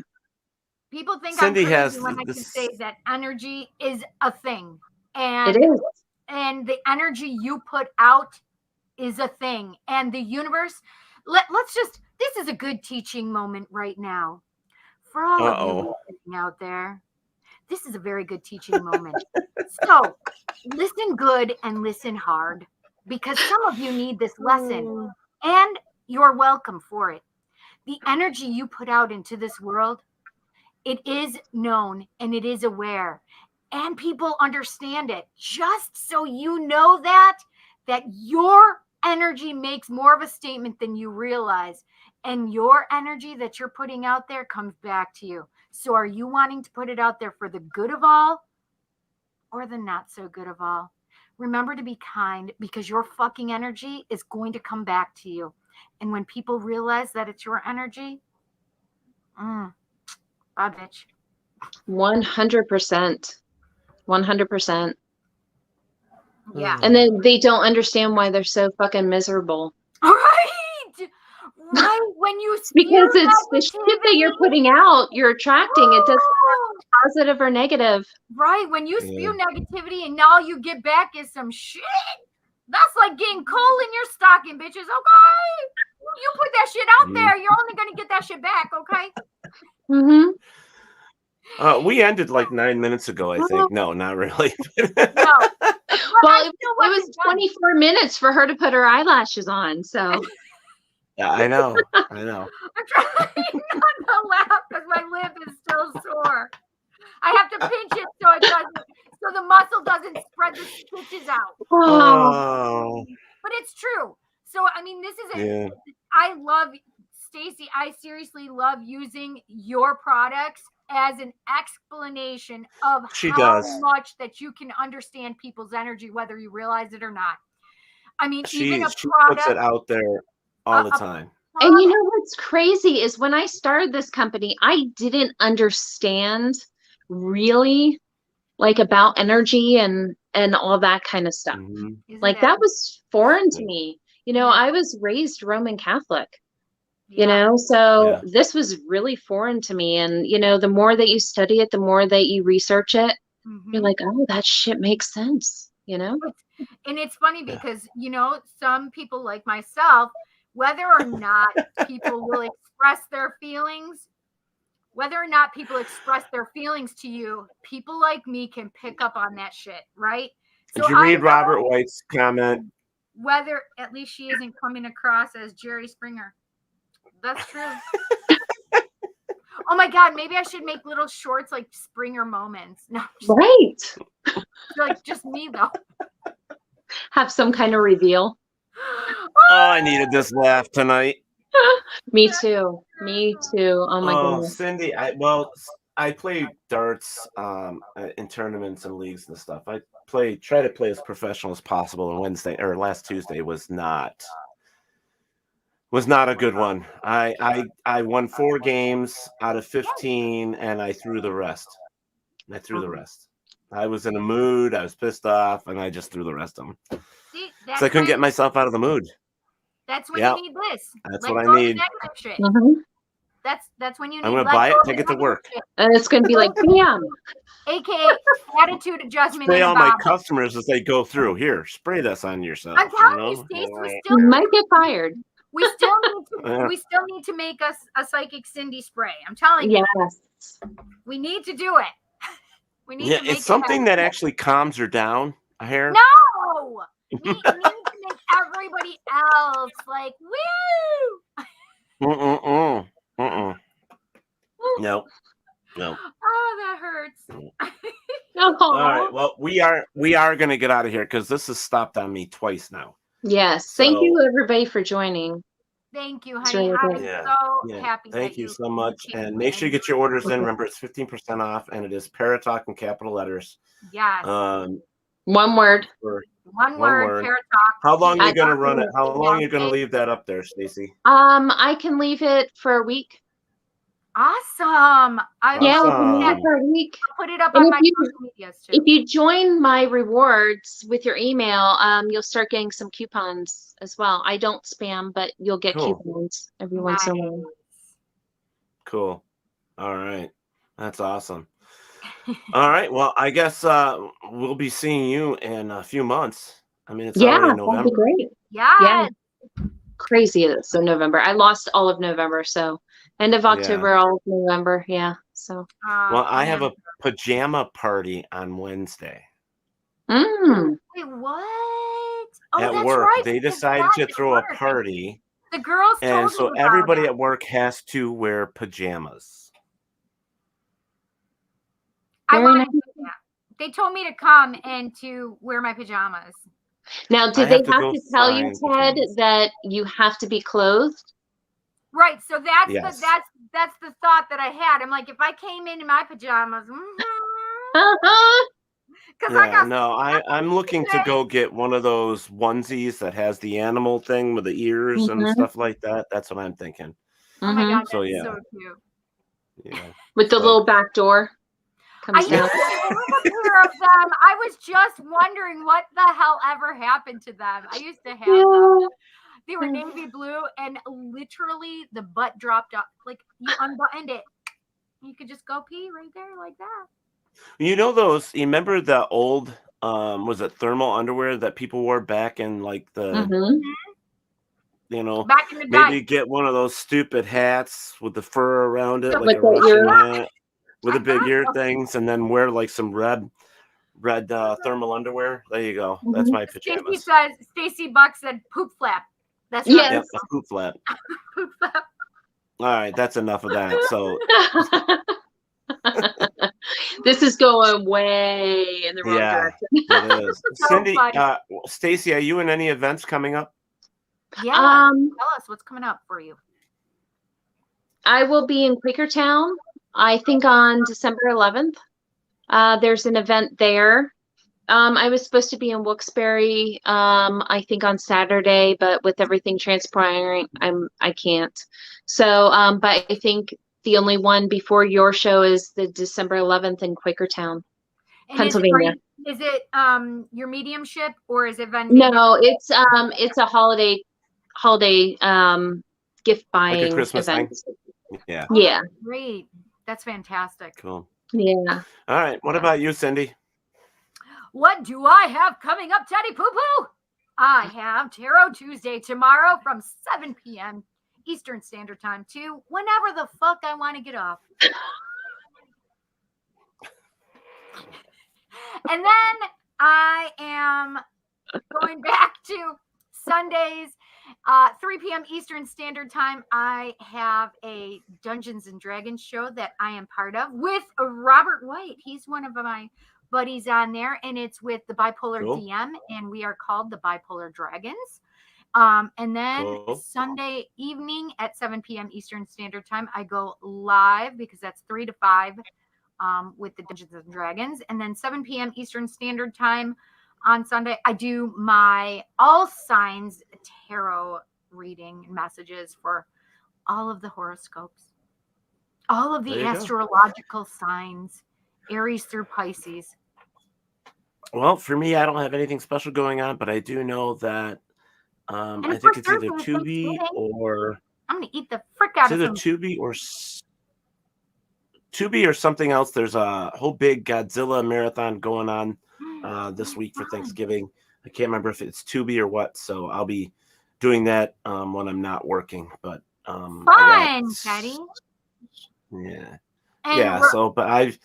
People think Cindy I'm crazy has when I can this- say that energy is a thing. And It is. And the energy you put out is a thing. And the universe, let's just This is a good teaching moment right now for all of you listening out there. This is a very good teaching moment. So listen good and listen hard, because some of you need this lesson, and you're welcome for it. The energy you put out into this world, it is known and it is aware, and people understand it. Just so you know that your energy makes more of a statement than you realize, and your energy that you're putting out there comes back to you. So are you wanting to put it out there for the good of all or the not so good of all? Remember to be kind, because your fucking energy is going to come back to you. And when people realize that it's your energy, bye, bitch. 100%. 100%. Yeah. And then they don't understand why they're so fucking miserable. Right. When you because it's the shit that you're putting out, you're attracting. It doesn't matter positive or negative. Right. When you spew negativity and all you get back is some shit, that's like getting coal in your stocking, bitches. Okay. You put that shit out there, you're only going to get that shit back. Okay. We ended like 9 minutes ago, I think. No, not really. No. Well, it was 24 minutes for her to put her eyelashes on. So. Yeah, I know. I'm trying not to laugh because my lip is still sore. I have to pinch it so the muscle doesn't spread the stitches out. Oh. But it's true. So I mean, this is I love Stacey. I seriously love using your products as an explanation of how much that you can understand people's energy, whether you realize it or not. I mean, even a she product, puts it out there all the time. And you know what's crazy is when I started this company, I didn't understand really like about energy and all that kind of stuff. Like that was foreign to me. You know, I was raised Roman Catholic, you know, so this was really foreign to me. And, you know, the more that you study it, the more that you research it, you're like, oh, that shit makes sense, you know? And it's funny because, you know, some people like myself, whether or not people will express their feelings, to you, people like me can pick up on that shit, right? Did you read Robert White's comment? Whether at least she isn't coming across as Jerry Springer. That's true. Oh my God, maybe I should make little shorts like Springer moments. No, right. Like just me though. Have some kind of reveal. Oh, I needed this laugh tonight. Me too. Oh my goodness. Cindy, I play darts in tournaments and leagues and stuff. I try to play as professional as possible, and last Tuesday was not a good one. I won 4 games out of 15 and I threw the rest. I was in a mood, I was pissed off, and I just threw the rest of them. See, so I couldn't get myself out of the mood. That's when you need this. That's what I need. That's when you need. I'm gonna buy it, take it to work. And it's gonna be like, bam. AKA attitude adjustment. Spray all my customers as they go through. Here, spray this on yourself. I'm telling you, Stacey, you might get fired. We still need to make us a Psychic Cindy spray. I'm telling you. Yes. We need to do it. We need to make it's something that actually calms her down. Hair. No. We need to make everybody else like woo. No. Oh, that hurts. All right. Well, we are going to get out of here because this has stopped on me twice now. Yes. Thank you, everybody, for joining. Thank you, honey. I'm so happy. Thank you so much. And make sure you get your orders in. Remember, it's 15% off, and it is Paratalk in capital letters. Yes. One word. One word. Paratalk. How long are you going to run it? How long are you going to leave that up there, Stacey? I can leave it for a week. Awesome. We can leave it for a week. I'll put it up on my social medias too. If you join my rewards with your email, you'll start getting some coupons as well. I don't spam, but you'll get coupons every once in a while. Cool. All right. That's awesome. All right. Well, I guess we'll be seeing you in a few months. I mean, it's already November. That'd be great. Yeah. crazy it is. So November. I lost all of November. So end of October, all of November. Yeah. So. Well, I have a pajama party on Wednesday. Mm. Wait, what? Oh, At that's work, right. they because decided that's to at throw a work. party. The girls And told so me about everybody it. at work has to wear pajamas. I Very want nice. to do that. They told me to come and to wear my pajamas. Now, did I they have to have go to tell you, find Ted, pajamas. that you have to be clothed? Right. So that's Yes. that's the thought that I had. I'm like, if I came in my pajamas, because I Yeah, got no, I'm looking to go get one of those onesies that has the animal thing with the ears and stuff like that. That's what I'm thinking. Oh my God, So that's yeah, so cute. yeah. With the little back door I comes used down. to have a pair of them. I was just wondering what the hell ever happened to them. I used to have them. They were navy blue, and literally the butt dropped up. Like you unbuttoned it, you could just go pee right there like that. You know those? You remember the old was it thermal underwear that people wore back in like the you know, Back in the maybe day. get one of those stupid hats with the fur around it, like With a the Russian ear. hat with the big ear things, and then wear like some red thermal underwear. There you go. That's my pajamas. Stacey Buck said poop flap. That's Yes. Yep, a poop flap. Poop flap. All right, that's enough of that. So This is going way in the wrong direction. it is. So Cindy, funny. Stacey, are you in any events coming up? Yeah. Tell us what's coming up for you. I will be in Quakertown, I think on December 11th. There's an event there. I was supposed to be in Wilkes-Barre, I think on Saturday, but with everything transpiring, I can't. So, but I think the only one before your show is the December 11th in Quakertown, And Pennsylvania. Is it your mediumship or is it vending? No, it's a holiday gift buying Like a Christmas event. thing? Yeah. Oh, Yeah. that's great. That's fantastic. Cool. Yeah. All right. What about you, Cindy? What do I have coming up, Teddy Poo Poo? I have Tarot Tuesday tomorrow from 7 p.m. Eastern Standard Time to whenever the fuck I want to get off. And then I am going back to Sundays, 3 p.m. Eastern Standard Time. I have a Dungeons and Dragons show that I am part of with Robert White. He's one of my buddies on there, and it's with the Bipolar DM, and we are called the Bipolar Dragons. And then Sunday evening at 7 p.m. Eastern Standard Time, I go live because that's 3 to 5 with the Dungeons and Dragons. And then 7 p.m. Eastern Standard Time on Sunday, I do my all signs tarot reading messages for all of the horoscopes, all of the astrological signs, Aries through Pisces. Well, for me, I don't have anything special going on, but I do know that I think it's either Tubi or I'm gonna eat the frick out of either Tubi or something else. There's a whole big Godzilla marathon going on this week for Thanksgiving. I can't remember if it's Tubi or what, so I'll be doing that when I'm not working. But fun, Teddy. Yeah. And yeah, so but I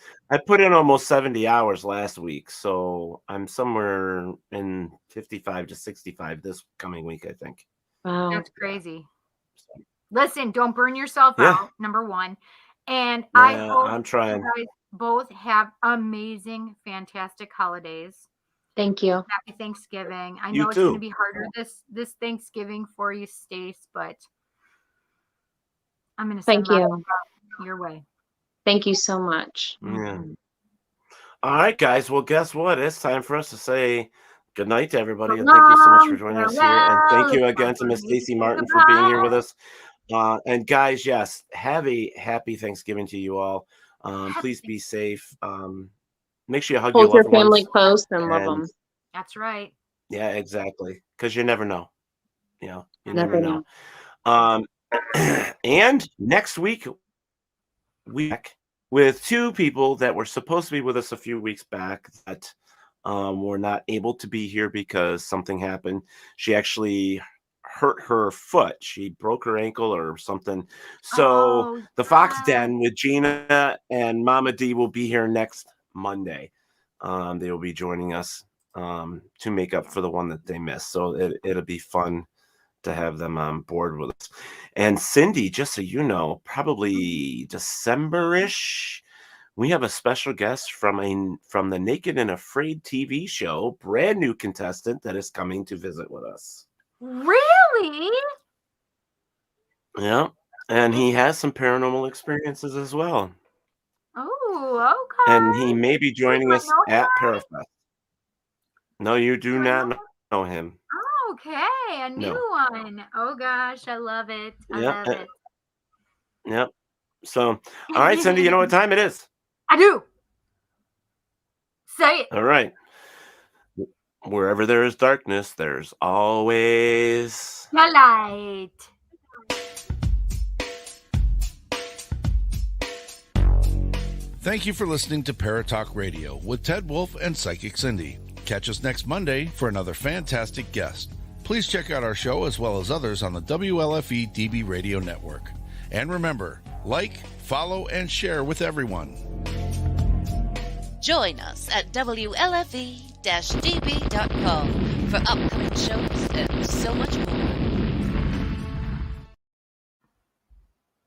put in almost 70 hours last week, so I'm somewhere in 55 to 65 this coming week, I think. Wow. That's crazy. Listen, don't burn yourself out, number one. And I hope I'm trying. you guys both have amazing, fantastic holidays. Thank you. Happy Thanksgiving. I You know it's too. going to be harder this Thanksgiving for you, Stace, but I'm going to send Thank you. my your way. Thank you so much. Yeah. All right, guys. Well, guess what? It's time for us to say good night to everybody, and thank you so much for joining us here. And thank you again to Miss Stacey Martin for being here with us. And guys, yes, have a happy Thanksgiving to you all. Please be safe. Make sure you hug Hold your your loved family ones. close and love them. That's right. Yeah, exactly. Because you never know. You know, you Never never know. And next week, we back with two people that were supposed to be with us a few weeks back that were not able to be here because something happened. She actually hurt her foot. She broke her ankle or something. So the Fox Den with Gina and Mama D will be here next Monday. They will be joining us to make up for the one that they missed. So it'll be fun to have them on board with us. And Cindy, just so you know, probably December-ish, we have a special guest from the Naked and Afraid TV show, brand new contestant that is coming to visit with us. Really? Yeah, and he has some paranormal experiences as well. Oh, okay. And he may be joining us at Parafest. No, you do not know him. Okay, a new one. Oh gosh, I love it. I love it. Yep. So, all right, Cindy, you know what time it is? I do. Say it. All right. Wherever there is darkness, there's always the light. Thank you for listening to Paratalk Radio with Ted Wolf and Psychic Cindy. Catch us next Monday for another fantastic guest. Please check out our show as well as others on the WLFE DB Radio Network. And remember, like, follow, and share with everyone. Join us at WLFE-DB.com for upcoming shows and so much more.